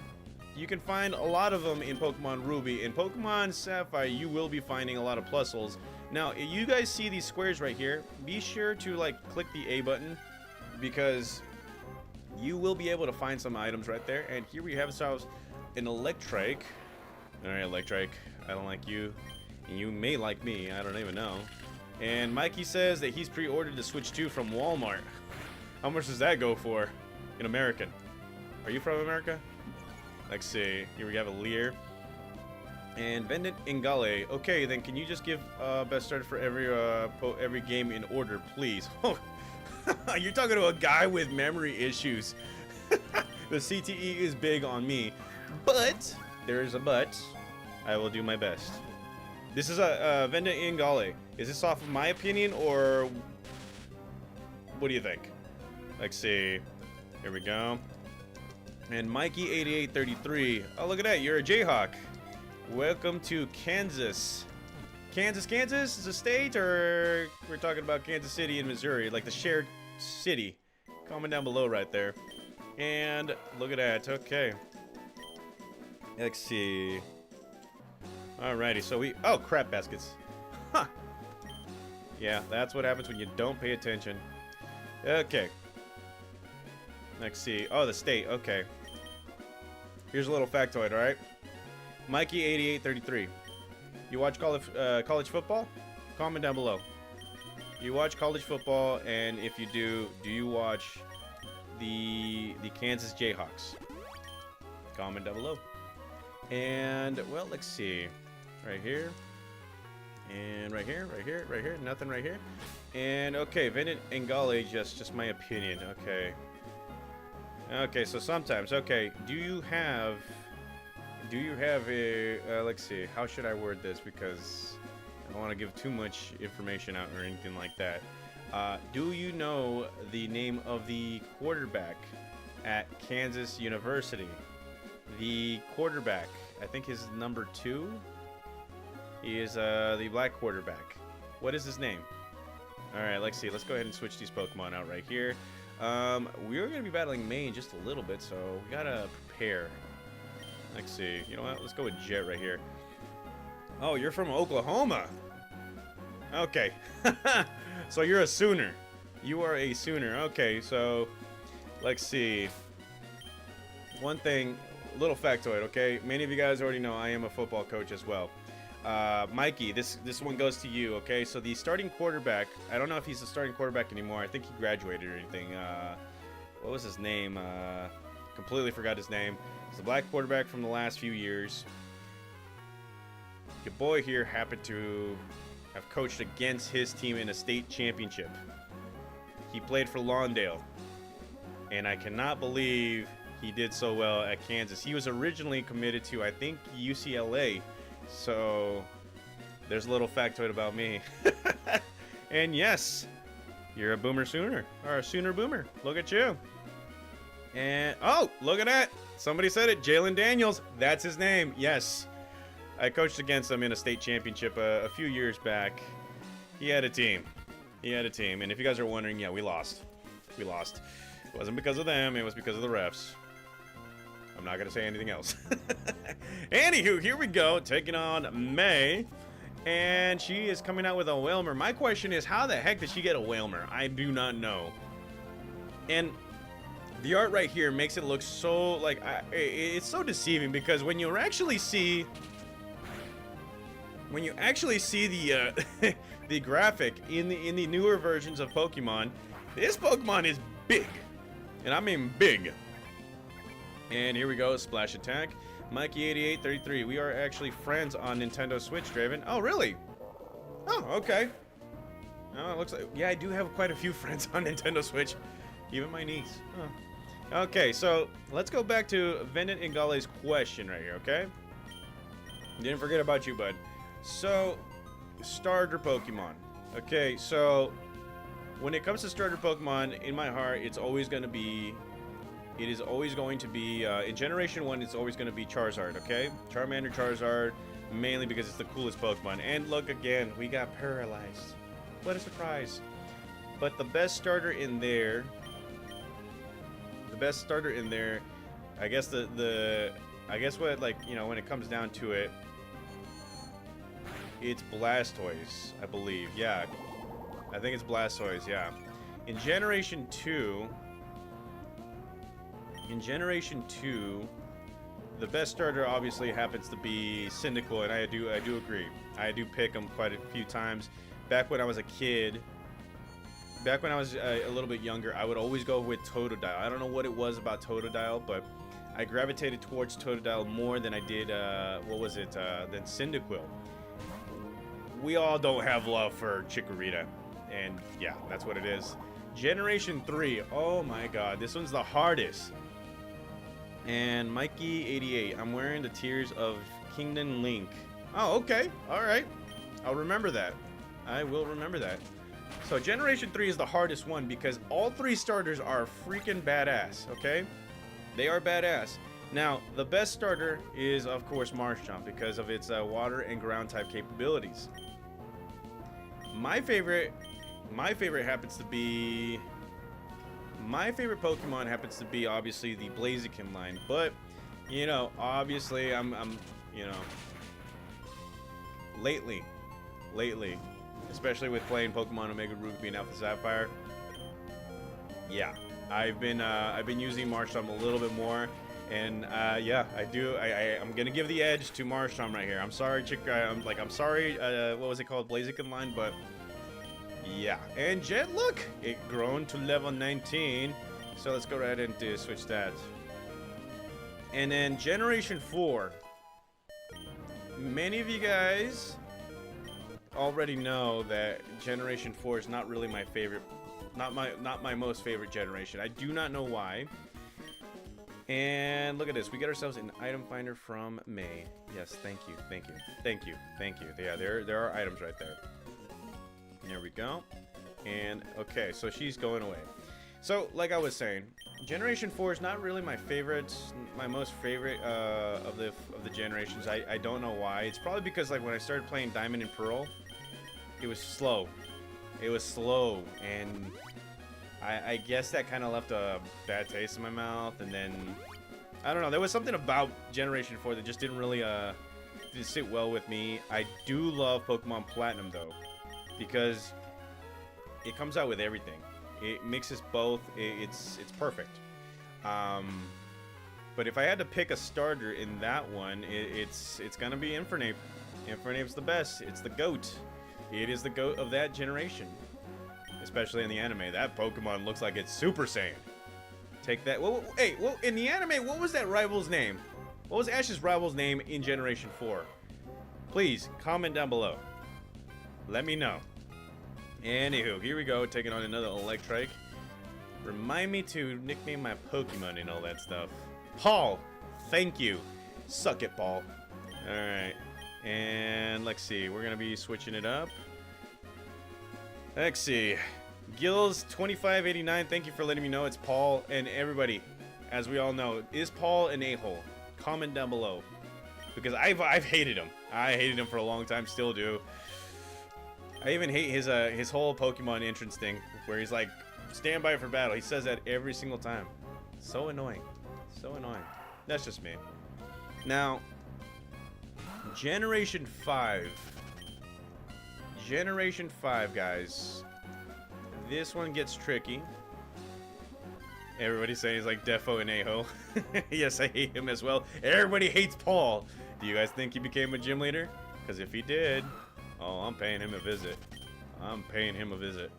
you can find a lot of them in Pokemon Ruby. In Pokemon Sapphire, you will be finding a lot of Plusles. Now, if you guys see these squares right here, be sure to, like, click the A button, because you will be able to find some items right there. And here we have ourselves an Electrike. Alright, Electrike, I don't like you. And you may like me, I don't even know. And Mikey says that he's pre-ordered the Switch 2 from Walmart. How much does that go for in American? Are you from America? Let's see. Here we have a Leer. And Vendant Ingale. Okay, then can you just give best starter for every game in order, please? Oh, you're talking to a guy with memory issues. The CTE is big on me. But, there is a but. I will do my best. This is a Vendant Ingale. Is this off of my opinion, or what do you think? Let's see. Here we go. And Mikey8833. Oh, look at that. You're a Jayhawk. Welcome to Kansas. Kansas is a state, or we're talking about Kansas City in Missouri, like the shared city? Comment down below right there. And look at that. Okay. Let's see. Alrighty, so we... Oh, crap baskets. Huh. Yeah, that's what happens when you don't pay attention. Okay. Let's see. Oh, the state. Okay. Here's a little factoid, alright? Mikey8833. You watch college football? Comment down below. You watch college football, and if you do you watch the Kansas Jayhawks? Comment down below. And, well, let's see. Right here. And right here, right here, right here. Nothing right here. And, okay, Vendant Ingale, just my opinion. Okay. Okay, so sometimes, okay, do you have a, let's see, how should I word this, because I don't want to give too much information out or anything like that. Do you know the name of the quarterback at Kansas University? The quarterback, I think his number 2, he is the black quarterback. What is his name? Alright, let's see, let's go ahead and switch these Pokemon out right here. We're going to be battling Maine just a little bit, so we got to prepare. Let's see. You know what? Let's go with Jet right here. Oh, you're from Oklahoma. Okay. So you're a Sooner. You are a Sooner. Okay, so let's see. One thing, little factoid, okay? Many of you guys already know I am a football coach as well. Mikey, this one goes to you, okay? So the starting quarterback, I don't know if he's the starting quarterback anymore. I think he graduated or anything. What was his name? Completely forgot his name. He's the black quarterback from the last few years. Your boy here happened to have coached against his team in a state championship. He played for Lawndale. And I cannot believe he did so well at Kansas. He was originally committed to, I think, UCLA. So, there's a little factoid about me. And yes, you're a Boomer Sooner. Or a Sooner Boomer. Look at you. And, oh, look at that. Somebody said it. Jalen Daniels. That's his name. Yes. I coached against him in a state championship a few years back. He had a team. He had a team. And if you guys are wondering, yeah, we lost. We lost. It wasn't because of them. It was because of the refs. I'm not going to say anything else. Anywho, here we go. Taking on May. And she is coming out with a Whalmer. My question is, how the heck did she get a Whalmer? I do not know. And the art right here makes it look so, like, it's so deceiving, because when you actually see the the graphic in the newer versions of Pokemon, this Pokemon is big. And I mean big. And here we go, splash attack. Mikey8833, we are actually friends on Nintendo Switch, Draven. Oh, really? Oh, okay. Oh, it looks like, yeah, I do have quite a few friends on Nintendo Switch. Even my niece. Huh. Okay, so let's go back to Vendant Ingale's question right here, okay? Didn't forget about you, bud. So, starter Pokemon. Okay, so when it comes to starter Pokemon, in my heart, it's always going to be... It is always going to be, in Generation 1, it's always going to be Charizard, okay? Charmander, Charizard, mainly because it's the coolest Pokemon. And look, again, we got paralyzed. What a surprise. But the best starter in there... I guess I guess what, like, you know, when it comes down to it, it's Blastoise, I believe. Yeah. I think it's Blastoise, yeah. In Generation 2... the best starter obviously happens to be Cyndaquil, and I do agree. I do pick him quite a few times. Back when I was a kid, back when I was a little bit younger, I would always go with Totodile. I don't know what it was about Totodile, but I gravitated towards Totodile more than I did, than Cyndaquil. We all don't have love for Chikorita, and yeah, that's what it is. Generation 3, oh my god, this one's the hardest. And Mikey88, I'm wearing the Tears of Kingdom Link. Oh, okay. Alright. I'll remember that. I will remember that. So Generation 3 is the hardest one because all three starters are freaking badass, okay? They are badass. Now, the best starter is, of course, Marshtomp because of its water and ground type capabilities. My favorite happens to be... My favorite Pokemon happens to be obviously the Blaziken line, but you know, obviously I'm you know, lately, especially with playing Pokemon Omega Ruby and Alpha Sapphire, yeah, I've been using Marshtomp a little bit more, and yeah, I'm gonna give the edge to Marshtomp right here. I'm sorry, I'm sorry, what was it called, Blaziken line, but. Yeah, and Jet, look, it grown to level 19. So let's go right and switch that. And then Generation 4. Many of you guys already know that Generation 4 is not really my favorite, not my most favorite generation. I do not know why. And look at this, we get ourselves an item finder from May. Yes, thank you. Yeah, there are items right there. There we go. And okay, so she's going away. So like I was saying, Generation 4 is not really my favorite, my most favorite of the generations. I don't know why. It's probably because like when I started playing Diamond and Pearl, it was slow. And I guess that kind of left a bad taste in my mouth. And then I don't know, there was something about Generation 4 that just didn't really didn't sit well with me. I do love Pokemon Platinum though, because it comes out with everything. It mixes both. It's perfect. But if I had to pick a starter in that one, it's gonna be Infernape. Infernape's the best. It's the GOAT. It is the GOAT of that generation, especially in the anime. That Pokemon looks like it's Super Saiyan. Take that. Well, hey, well, in the anime, what was that rival's name? What was Ash's rival's name in Generation 4? Please comment down below. Let me know. Anywho, here we go, taking on another Electrike. Remind me to nickname my Pokemon and all that stuff. Paul, thank you. Suck it, Paul. Alright, and let's see, we're gonna be switching it up. Let's see, Gills2589, thank you for letting me know it's Paul. And everybody, as we all know, is Paul an a-hole? Comment down below, because I've hated him. I hated him for a long time, still do. I even hate his whole Pokemon entrance thing, where he's like, stand by for battle. He says that every single time. So annoying. So annoying. That's just me. Now, Generation 5. Generation 5, guys. This one gets tricky. Everybody's saying he's like Defo and a-hole. Yes, I hate him as well. Everybody hates Paul. Do you guys think he became a gym leader? Because if he did... Oh, I'm paying him a visit. I'm paying him a visit.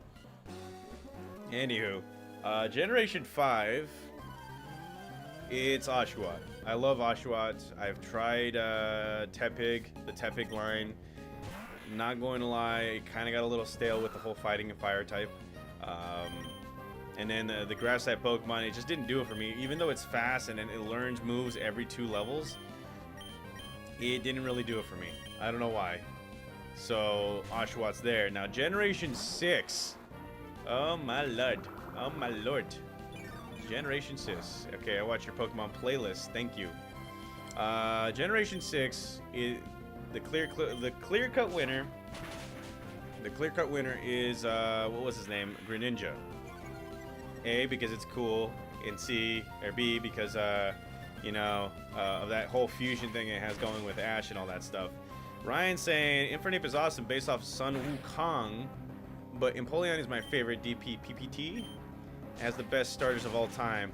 Anywho, Generation 5, it's Oshawott. I love Oshawott. I've tried Tepig, the Tepig line. Not going to lie, kind of got a little stale with the whole fighting and fire type. And then the grass type Pokemon, it just didn't do it for me. Even though it's fast and then it learns moves every 2 levels, it didn't really do it for me. I don't know why. So Oshawott's there. Now Generation 6. Oh my lord. Oh my lord. Generation 6. Okay, I watch your Pokemon playlist. Thank you. Generation 6 is the clear-cut winner. The clear-cut winner is what was his name? Greninja. A, because it's cool, and B, because you know, of that whole fusion thing it has going with Ash and all that stuff. Ryan saying Infernape is awesome based off Sun Wukong, but Empoleon is my favorite. DP PPT has the best starters of all time.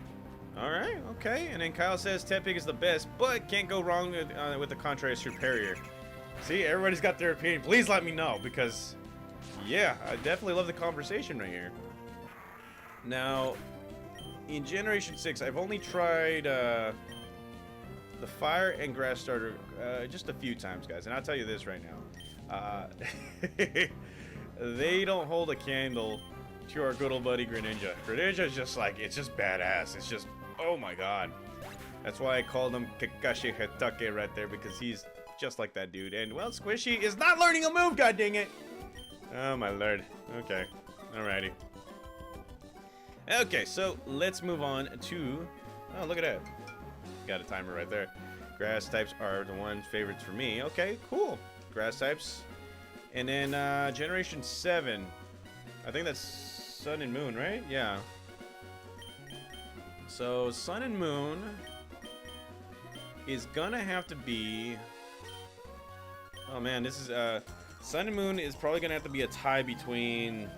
All right, okay. And then Kyle says Tepig is the best, but can't go wrong with the contrary superior. See, everybody's got their opinion. Please let me know, because yeah, I definitely love the conversation right here. Now, in Generation 6, I've only tried the fire and grass starter just a few times, guys. And I'll tell you this right now. They don't hold a candle to our good old buddy Greninja. Greninja is just like, it's just badass. It's just, oh my god. That's why I called him Kakashi Hatake right there, because he's just like that dude. And, well, Squishy is not learning a move, god dang it. Oh my lord. Okay. Alrighty. Okay, so let's move on to... Oh, look at that. Got a timer right there. Grass types are the ones favorites for me. Okay, cool. Grass types. And then Generation 7. I think that's Sun and Moon, right? Yeah. So Sun and Moon is gonna have to be... Oh man, this is... Sun and Moon is probably gonna have to be a tie between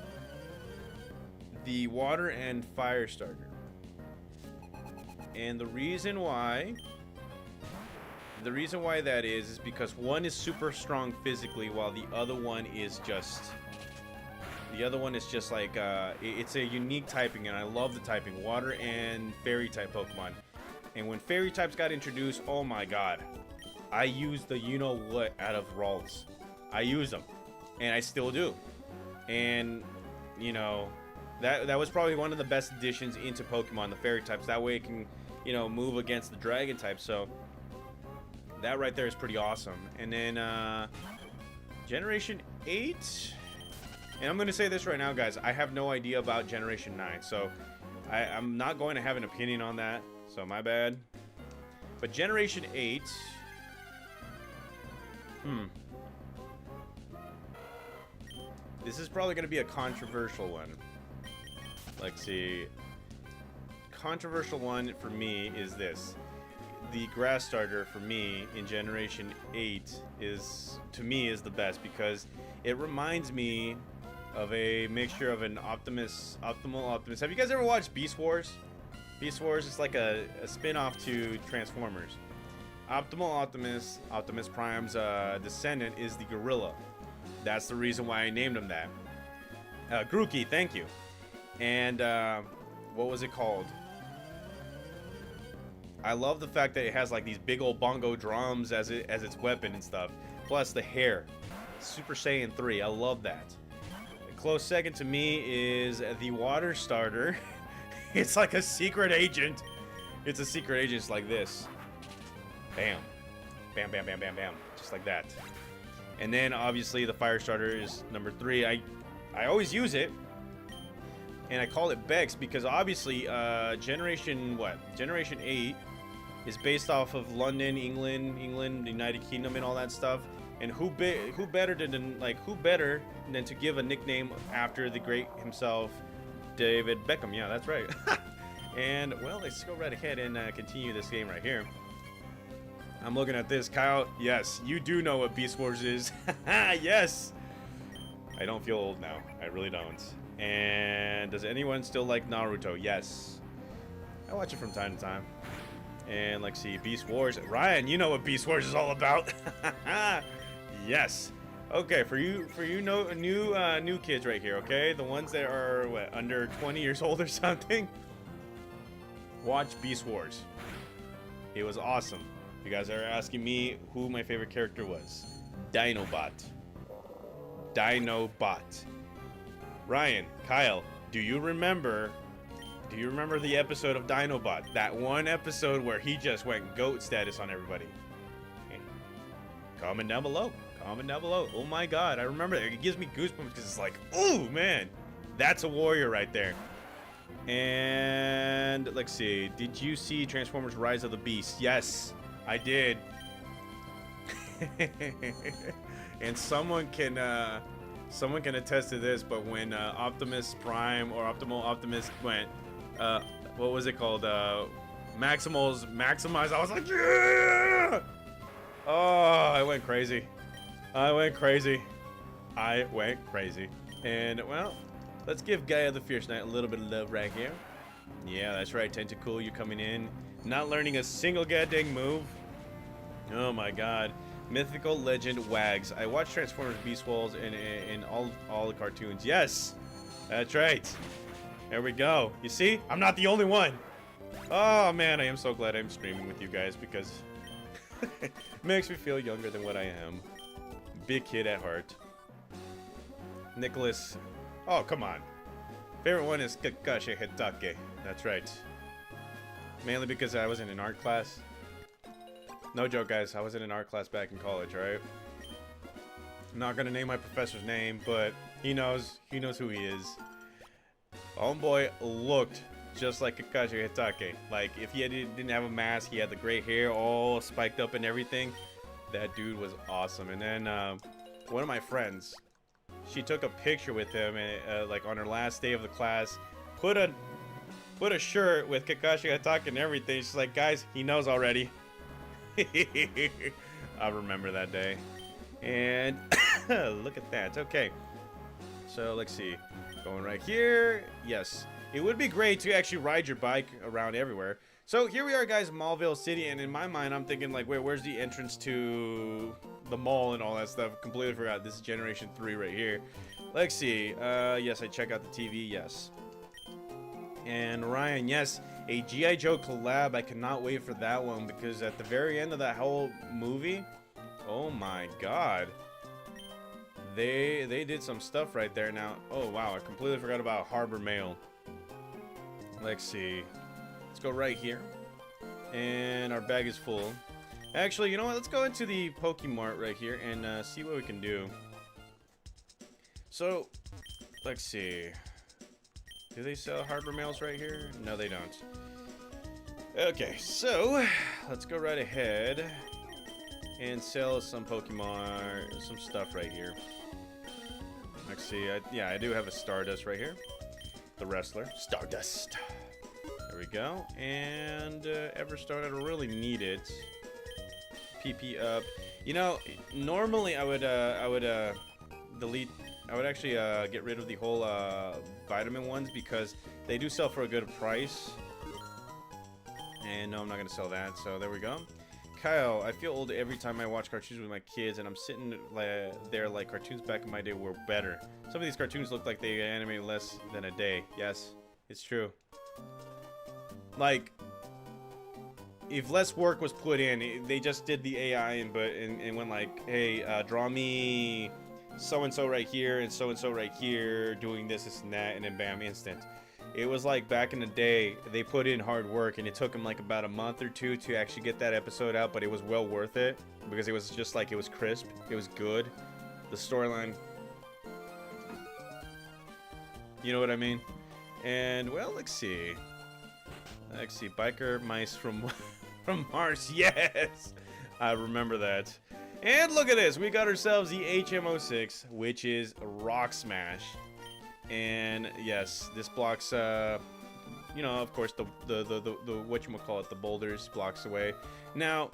the water and fire starter. And the reason why that is because one is super strong physically, while the other one is just like it's a unique typing, and I love the typing, water and fairy type Pokemon. And when fairy types got introduced, oh my god, I used the you know what out of Ralts. I use them, and I still do. And you know, that was probably one of the best additions into Pokemon, the fairy types. That way it can, you know, move against the dragon type. So that right there is pretty awesome. And then Generation 8, and I'm gonna say this right now, guys, I have no idea about Generation 9, so I'm not going to have an opinion on that, so my bad. But Generation 8, this is probably gonna be a controversial one. Let's see. Controversial one for me is this. The grass starter for me in Generation 8 is the best, because it reminds me of a mixture of an optimal Optimus. Have you guys ever watched Beast Wars? Beast Wars is like a spin-off to Transformers. Optimal Optimus Prime's descendant is the gorilla. That's the reason why I named him that. Grookey, thank you. And what was it called? I love the fact that it has like these big old bongo drums as its weapon and stuff. Plus the hair. Super Saiyan 3. I love that. A close second to me is the water starter. It's like a secret agent. It's a secret agent. It's like this. Bam. Bam, bam, bam, bam, bam. Just like that. And then obviously the fire starter is number 3. I always use it. And I call it Bex because obviously Generation 8 is based off of London, England, the United Kingdom, and all that stuff. And who better than to give a nickname after the great himself, David Beckham? Yeah, that's right. And well, let's go right ahead and continue this game right here. I'm looking at this, Kyle. Yes, you do know what Beast Wars is. Yes. I don't feel old now. I really don't. And does anyone still like Naruto? Yes. I watch it from time to time. And let's see, Beast Wars. Ryan, you know what Beast Wars is all about. Yes. Okay, for you new kids right here, okay? The ones that are what, under 20 years old or something. Watch Beast Wars. It was awesome. You guys are asking me who my favorite character was. Dinobot. Dinobot. Ryan, Kyle, do you remember the episode of Dinobot? That one episode where he just went GOAT status on everybody. Comment down below. Comment down below. Oh my god, I remember that. It gives me goosebumps because it's like, ooh, man. That's a warrior right there. And let's see. Did you see Transformers Rise of the Beast? Yes, I did. And someone can attest to this, but when Optimus Prime or Optimal Optimus went, what was it called? Maximize. I was like, yeah! Oh, I went crazy. I went crazy. And, well, let's give Gaia the Fierce Knight a little bit of love right here. Yeah, that's right, Tentacool, you're coming in. Not learning a single goddamn move. Oh my god. Mythical Legend Wags. I watched Transformers Beast Wars in all the cartoons. Yes! That's right. There we go. You see? I'm not the only one. Oh man, I am so glad I'm streaming with you guys because it makes me feel younger than what I am. Big kid at heart. Nicholas. Oh, come on. Favorite one is Kakashi Hitake. That's right. Mainly because I was in an art class. No joke, guys. I was in an art class back in college, right? I'm not gonna name my professor's name, but he knows who he is. Homeboy looked just like Kakashi Hitake. Like, if he didn't have a mask, he had the gray hair all spiked up and everything. That dude was awesome. And then one of my friends, she took a picture with him, like on her last day of the class, put a shirt with Kakashi Hitake and everything. She's like, guys, he knows already. I remember that day. And look at that. Okay, so let's see. Going right here. Yes, it would be great to actually ride your bike around everywhere. So here we are, guys, Mauville City, and in my mind I'm thinking like, wait, where's the entrance to the mall and all that stuff? Completely forgot. This is Generation 3 right here. Let's see. Yes, I check out the TV. Yes. And Ryan, yes, a G.I. Joe collab. I cannot wait for that one because at the very end of that whole movie, oh my god, they did some stuff right there. Now, oh wow, I completely forgot about Harbor Mail. Let's see. Let's go right here. And our bag is full. Actually, you know what? Let's go into the Pokemart right here and see what we can do. So, let's see. Do they sell Harbor Mails right here? No, they don't. Okay, so let's go right ahead and sell some Pokemon, some stuff right here. Let's see. Yeah, I do have a Stardust right here. The wrestler. Stardust. There we go. And Everstone, I don't really need it. PP up. You know, normally I would delete. I would actually get rid of the whole vitamin ones because they do sell for a good price. And no, I'm not gonna sell that. So there we go. Kyle, I feel old every time I watch cartoons with my kids, and I'm sitting there like cartoons back in my day were better. Some of these cartoons look like they animated less than a day. Yes, it's true. Like, if less work was put in, they just did the AI and went like, hey, draw me so-and-so right here and so-and-so right here doing this and that, and then bam, instant. It was like back in the day, they put in hard work, and it took them like about a month or two to actually get that episode out, but it was well worth it because it was just like, it was crisp, it was good. The storyline, you know what I mean? And well, let's see, biker mice from from Mars. Yes, I remember that. And look at this, we got ourselves the HM06, which is Rock Smash. And yes, this blocks, you know, of course, the whatchamacallit, the boulders blocks away. Now,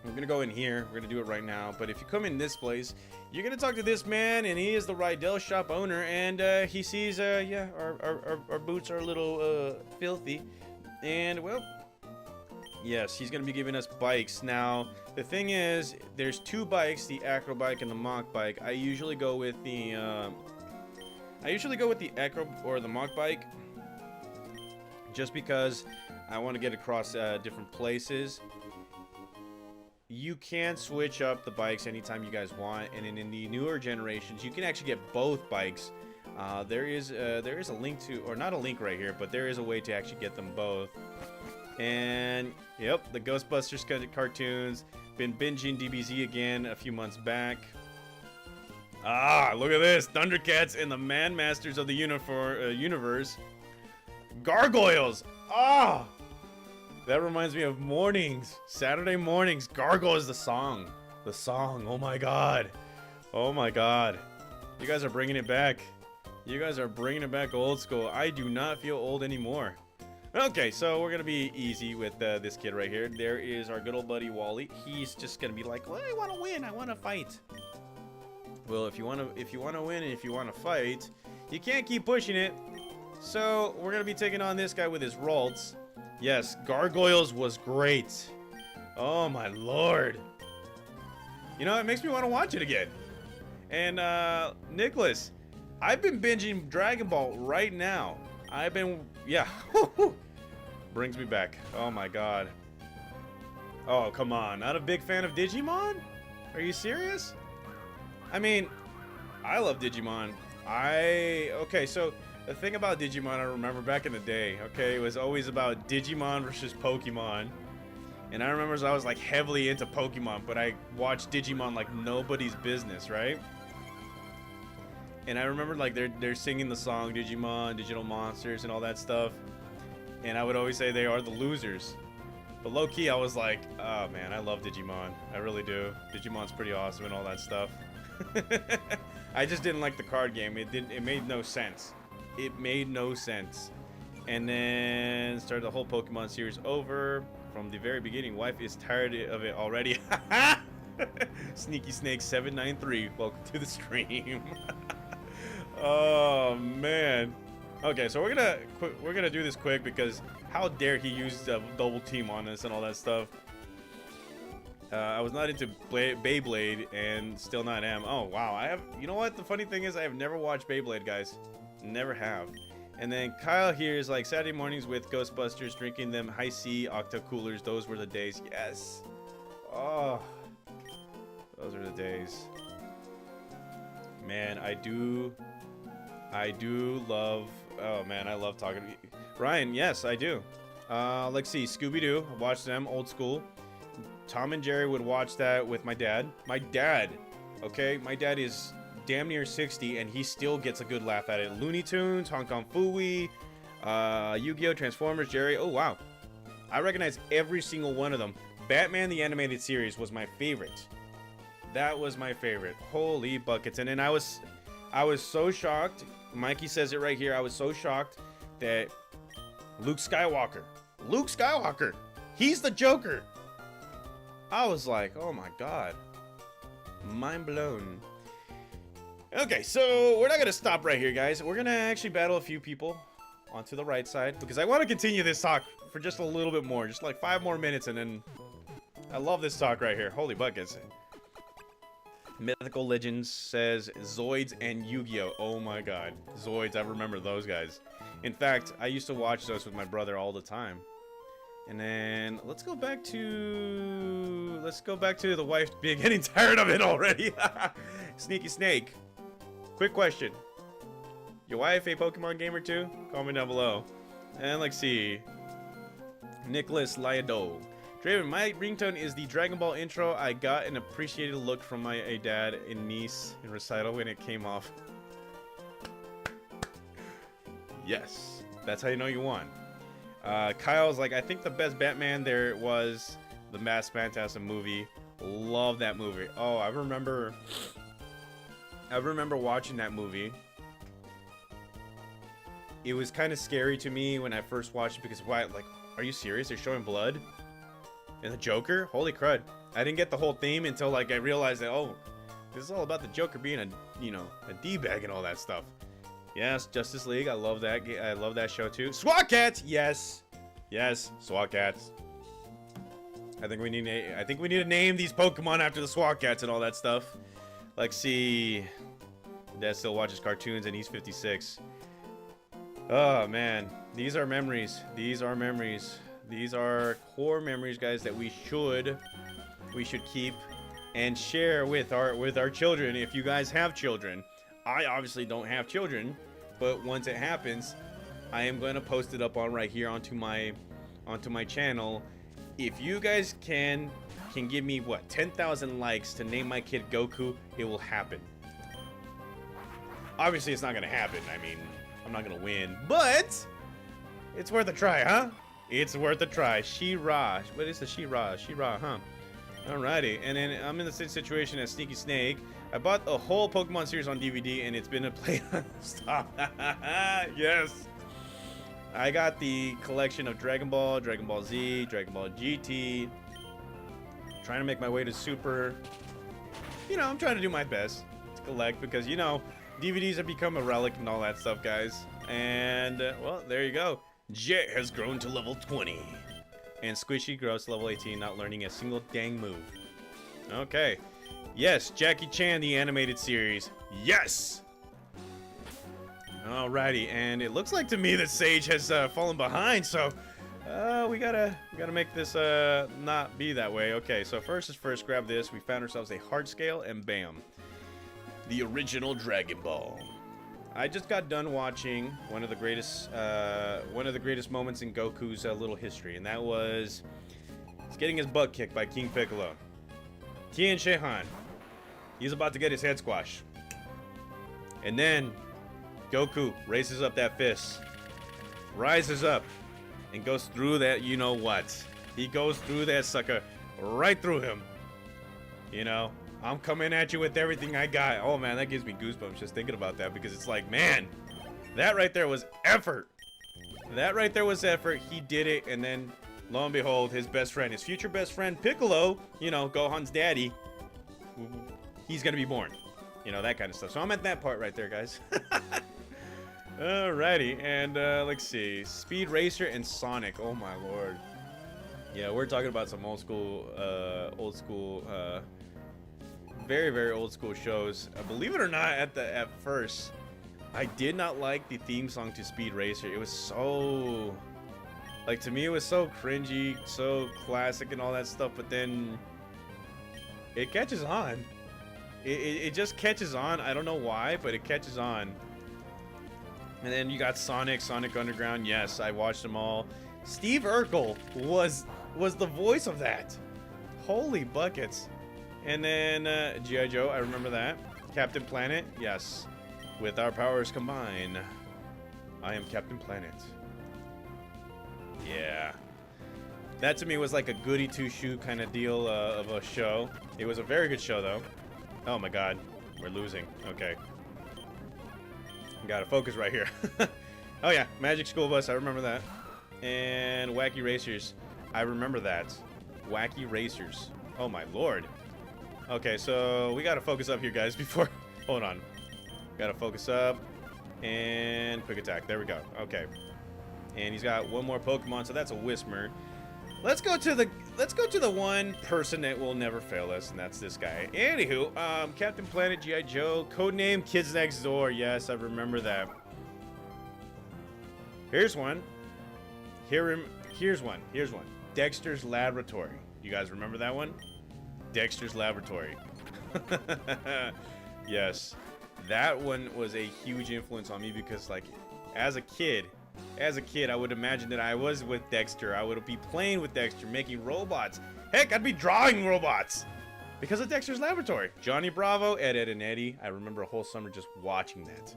we're gonna go in here, we're gonna do it right now, but if you come in this place, you're gonna talk to this man, and he is the Rydell shop owner, and he sees, yeah, our boots are a little filthy, and well, Yes, he's going to be giving us bikes. Now, the thing is, there's 2 bikes, the acro bike and the mock bike. I usually go with the acro or the mock bike just because I want to get across different places. You can switch up the bikes anytime you guys want, and in the newer generations, you can actually get both bikes. There is a link to, or not a link right here, but there is a way to actually get them both. And yep, the Ghostbusters cartoons. Been binging DBZ again a few months back. Ah, look at this. Thundercats and the Man Masters of the universe. Gargoyles. Ah, that reminds me of mornings. Saturday mornings. Gargoyles, the song. The song. Oh my god. Oh my god. You guys are bringing it back. You guys are bringing it back old school. I do not feel old anymore. Okay, so we're gonna be easy with this kid right here. There is our good old buddy Wally. He's just gonna be like, well, I want to win. I want to fight. Well, if you want to win and if you want to fight, you can't keep pushing it. So we're gonna be taking on this guy with his Ralts. Yes, Gargoyles was great. Oh my lord. You know, it makes me want to watch it again. And Nicholas, I've been binging Dragon Ball right now. Yeah. Brings me back. Oh my god. Oh, come on. Not a big fan of Digimon? Are you serious? I mean, I love Digimon. Okay, so the thing about Digimon I remember back in the day, okay, it was always about Digimon versus Pokemon. And I remember I was like heavily into Pokemon, but I watched Digimon like nobody's business, right? And I remember like they're singing the song Digimon, Digital Monsters and all that stuff. And I would always say they are the losers. But low key I was like, oh man, I love Digimon. I really do. Digimon's pretty awesome and all that stuff. I just didn't like the card game. It made no sense. It made no sense. And then started the whole Pokemon series over from the very beginning. Wife is tired of it already. Sneaky Snake 793. Welcome to the stream. Oh man. Okay, so we're gonna do this quick because how dare he use double team on us and all that stuff. I was not into Beyblade and still not am. Oh wow, you know what? The funny thing is I have never watched Beyblade, guys. Never have. And then Kyle here is like Saturday mornings with Ghostbusters, drinking them high C octo coolers. Those were the days. Yes. Oh, those are the days. Man, I do love. Oh man, I love talking to you. Ryan, yes, I do. Let's see, Scooby-Doo. I watched them, old school. Tom and Jerry would watch that with my dad. My dad, okay? My dad is damn near 60, and he still gets a good laugh at it. Looney Tunes, Hong Kong Phooey, Yu-Gi-Oh! Transformers, Jerry. Oh, wow. I recognize every single one of them. Batman, the animated series, was my favorite. That was my favorite. Holy buckets. And then I was so shocked. Mikey says it right here. I was so shocked that Luke Skywalker, he's the Joker. I was like, oh my god. Mind blown. Okay, so we're not going to stop right here, guys. We're going to actually battle a few people onto the right side because I want to continue this talk for just a little bit more. Just like 5 more minutes, and then I love this talk right here. Holy buckets. Mythical Legends says Zoids and Yu-Gi-Oh! Oh my god. Zoids, I remember those guys. In fact, I used to watch those with my brother all the time. And then let's go back to the wife getting tired of it already. Sneaky Snake. Quick question. Your wife a Pokemon gamer too? Comment down below. And let's see. Nicholas Liado. Draven, my ringtone is the Dragon Ball intro. I got an appreciated look from my dad and niece in recital when it came off. Yes, that's how you know you won. Kyle's like, I think the best Batman there was the Masked Phantasm movie. Love that movie. Oh, I remember watching that movie. It was kind of scary to me when I first watched it because why? Like, are you serious? They're showing blood and the Joker. Holy crud! I didn't get the whole theme until like I realized that this is all about the Joker being a D-bag and all that stuff. Yes, Justice League. I love that. I love that show too. SWAT Cats. Yes, SWAT Cats. I think we need to name these Pokemon after the SWAT cats and all that stuff. Like, see, Dad still watches cartoons and he's 56. Oh man, these are memories. These are memories. These are core memories, guys, that we should keep and share with our children. If you guys have children, I obviously don't have children, but once it happens, I am going to post it up on right here onto my channel. If you guys can give me what 10,000 likes to name my kid Goku, it will happen. Obviously, it's not gonna happen. I mean, I'm not gonna win, but it's worth a try, huh? It's worth a try. She-Ra. What is the She-Ra? She-Ra, huh? Alrighty, and then I'm in the same situation as Sneaky Snake. I bought the whole Pokemon series on DVD, and it's been a play non-stop. Yes. I got the collection of Dragon Ball, Dragon Ball Z, Dragon Ball GT. Trying to make my way to Super. You know, I'm trying to do my best to collect because, you know, DVDs have become a relic and all that stuff, guys. And, well, there you go. Jet has grown to level 20. And Squishy grows to level 18, not learning a single dang move. Okay. Yes, Jackie Chan, the animated series. Yes! Alrighty, and it looks like to me that Sage has fallen behind, so we gotta make this not be that way. Okay, so first is first, grab this. We found ourselves a heart scale, and bam, the original Dragon Ball. I just got done watching one of the greatest moments in Goku's little history, and that was getting his butt kicked by King Piccolo. Tien Shinhan, he's about to get his head squashed, and then Goku raises up that fist, rises up, and goes through that, you know what? He goes through that sucker, right through him. You know, I'm coming at you with everything I got. Oh man, that gives me goosebumps just thinking about that, because it's like, man, that right there was effort. That right there was effort. He did it, and then lo and behold, his best friend, his future best friend, Piccolo, you know, Gohan's daddy, he's gonna be born. You know, that kind of stuff. So I'm at that part right there, guys. Alrighty, and let's see. Speed Racer and Sonic. Oh my lord. Yeah, we're talking about some old school, very, very old school shows. Believe it or not, at first, I did not like the theme song to Speed Racer. It was so, like, to me, it was so cringy, so classic and all that stuff, but then it catches on. It just catches on. I don't know why, but it catches on. And then you got Sonic Underground. Yes, I watched them all. Steve Urkel was the voice of that. Holy buckets. And then G.I. Joe, I remember that. Captain Planet, yes. With our powers combined, I am Captain Planet. Yeah. That to me was like a goody two-shoe kind of deal of a show. It was a very good show, though. Oh my god, we're losing. Okay. Gotta focus right here. Oh yeah, Magic School Bus, I remember that. And Wacky Racers, I remember that. Wacky Racers. Oh my lord. Okay, so we gotta focus up here, guys, before... Hold on. Gotta focus up. And quick attack. There we go. Okay. And he's got one more Pokemon, so that's a Whismur. Let's go to the one person that will never fail us, and that's this guy. Anywho, Captain Planet, G.I. Joe, codename Kids Next Door. Yes, I remember that. Here's one. Here's one. Dexter's Laboratory. You guys remember that one? Dexter's Laboratory. Yes, that one was a huge influence on me because, like, as a kid, I would imagine that I was with Dexter. I would be playing with Dexter, making robots. Heck, I'd be drawing robots because of Dexter's Laboratory. Johnny Bravo, Ed, Ed, and Eddie. I remember a whole summer just watching that.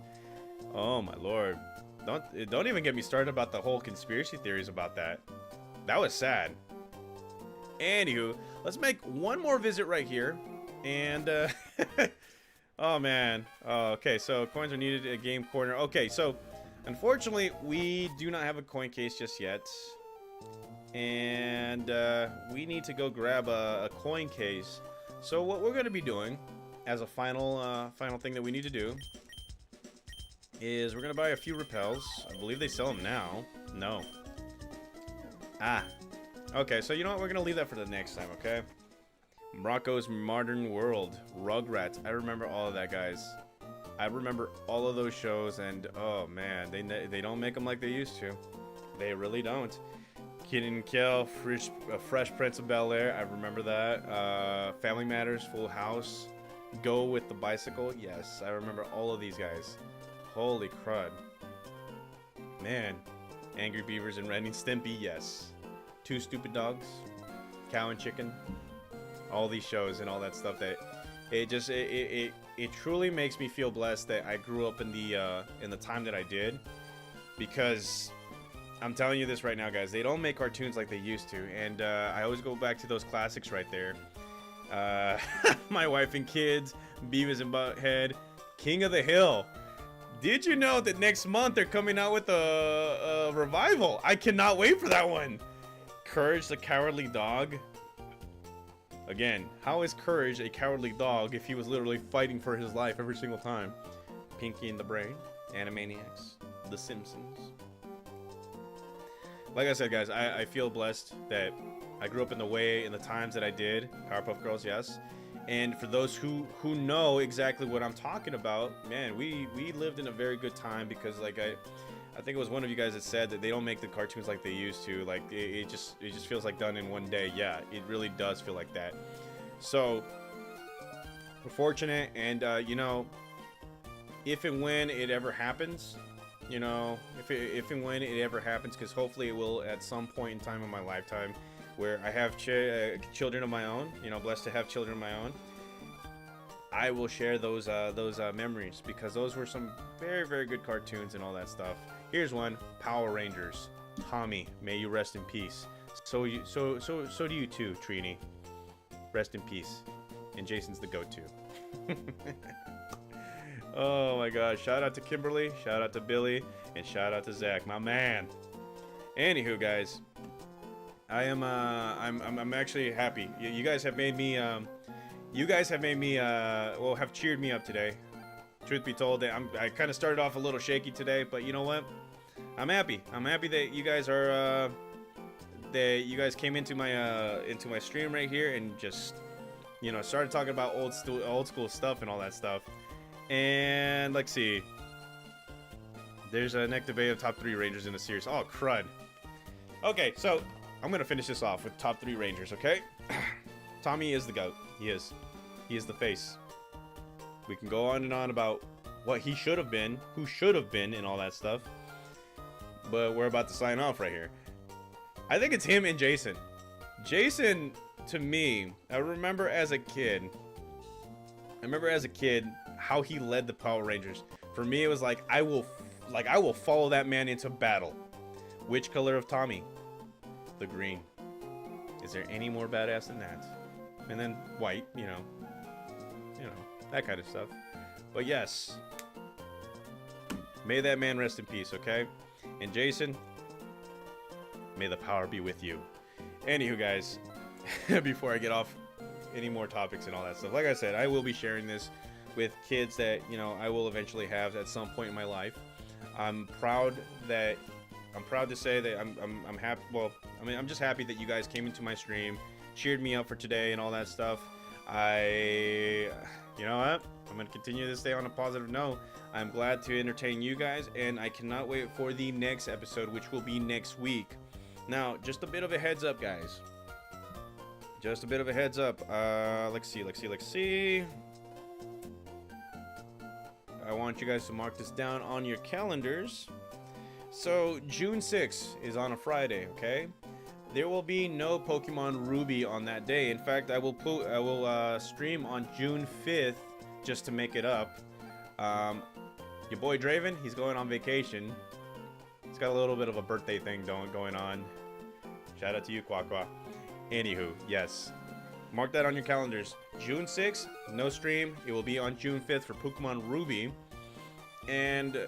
Oh my lord. Don't even get me started about the whole conspiracy theories about that. That was sad. Anywho, let's make one more visit right here. And, oh man. Okay, so coins are needed at game corner. Okay, so unfortunately, we do not have a coin case just yet. And we need to go grab a coin case. So what we're going to be doing as a final thing that we need to do is we're going to buy a few repels. I believe they sell them now. No. Ah. Okay, so you know what? We're gonna leave that for the next time, okay? Morocco's Modern World, Rugrats. I remember all of that, guys. I remember all of those shows, and oh man, they don't make them like they used to. They really don't. Kid and Kel, Fresh Prince of Bel-Air. I remember that. Family Matters, Full House, Go with the Bicycle. Yes, I remember all of these guys. Holy crud, man. Angry Beavers and Ren and Stimpy. Yes. Two Stupid Dogs, Cow and Chicken. All these shows and all that stuff. That it truly makes me feel blessed that I grew up in the time that I did, because I'm telling you this right now, guys, they don't make cartoons like they used to, and I always go back to those classics right there. My Wife and Kids, Beavis and Butthead, King of the Hill. Did you know that next month they're coming out with a revival? I cannot wait for that one. Courage the Cowardly Dog. Again, how is Courage a cowardly dog if he was literally fighting for his life every single time? Pinky and the Brain, Animaniacs, The Simpsons. Like I said, guys, I feel blessed that I grew up in the times that I did. Powerpuff Girls, yes. And for those who know exactly what I'm talking about, man, we lived in a very good time, because like I think it was one of you guys that said that they don't make the cartoons like they used to. Like it just feels like done in one day. Yeah, it really does feel like that. So we're fortunate, and you know, if and when it ever happens, you know, if and when it ever happens, because hopefully it will at some point in time in my lifetime, where I have children of my own. You know, blessed to have children of my own. I will share those memories, because those were some very, very good cartoons and all that stuff. Here's one: Power Rangers. Tommy, may you rest in peace. So do you too, Trini. Rest in peace. And Jason's the go-to. Oh my gosh! Shout out to Kimberly, shout out to Billy, and shout out to Zach, my man. Anywho, guys, I'm actually happy. You guys have made me well, have cheered me up today. Truth be told, that I kind of started off a little shaky today, but you know what? I'm happy. I'm happy that you guys are that you guys came into my stream right here and just, you know, started talking about old school stuff and all that stuff. And let's see. There's a neck debate of top 3 Rangers in the series. Oh crud. Okay, so I'm gonna finish this off with top 3 Rangers. Okay. Tommy is the GOAT. He is the face. We can go on and on about what he should have been, who should have been, and all that stuff. But we're about to sign off right here. I think it's him and Jason. Jason, to me, I remember as a kid how he led the Power Rangers. For me, it was like I will follow that man into battle. Which color of Tommy? The green. Is there any more badass than that? And then white, you know, that kind of stuff. But yes, may that man rest in peace, okay? And Jason, may the power be with you. Anywho, guys, before I get off any more topics and all that stuff, like I said, I will be sharing this with kids that, you know, I will eventually have at some point in my life. I'm proud to say that I'm happy. Well, I mean, I'm just happy that you guys came into my stream, cheered me up for today and all that stuff. You know what? I'm going to continue this day on a positive note. I'm glad to entertain you guys, and I cannot wait for the next episode, which will be next week. Now, just a bit of a heads up, guys. Just a bit of a heads up. Let's see. I want you guys to mark this down on your calendars. So, June 6th is on a Friday, okay? There will be no Pokemon Ruby on that day. In fact, I will stream on June 5th just to make it up. Your boy Draven, he's going on vacation. He's got a little bit of a birthday thing going on. Shout out to you, Quaqua. Anywho, yes. Mark that on your calendars. June 6th, no stream. It will be on June 5th for Pokemon Ruby. And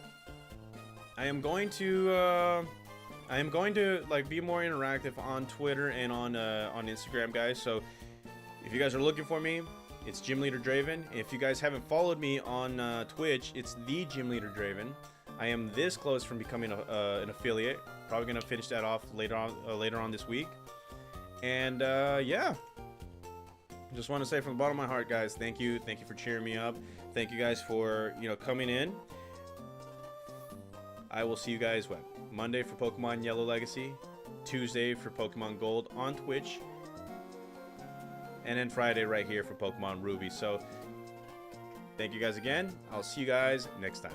I am going to like be more interactive on Twitter and on Instagram, guys. So if you guys are looking for me, it's Gym Leader Draven. If you guys haven't followed me on Twitch, it's the Gym Leader Draven. I am this close from becoming an affiliate. Probably gonna finish that off later on this week. And yeah, just want to say from the bottom of my heart, guys, thank you for cheering me up. Thank you guys for, you know, coming in. I will see you guys when Monday for Pokemon Yellow Legacy, Tuesday for Pokemon Gold on Twitch, and then Friday right here for Pokemon Ruby. So thank you guys again. I'll see you guys next time.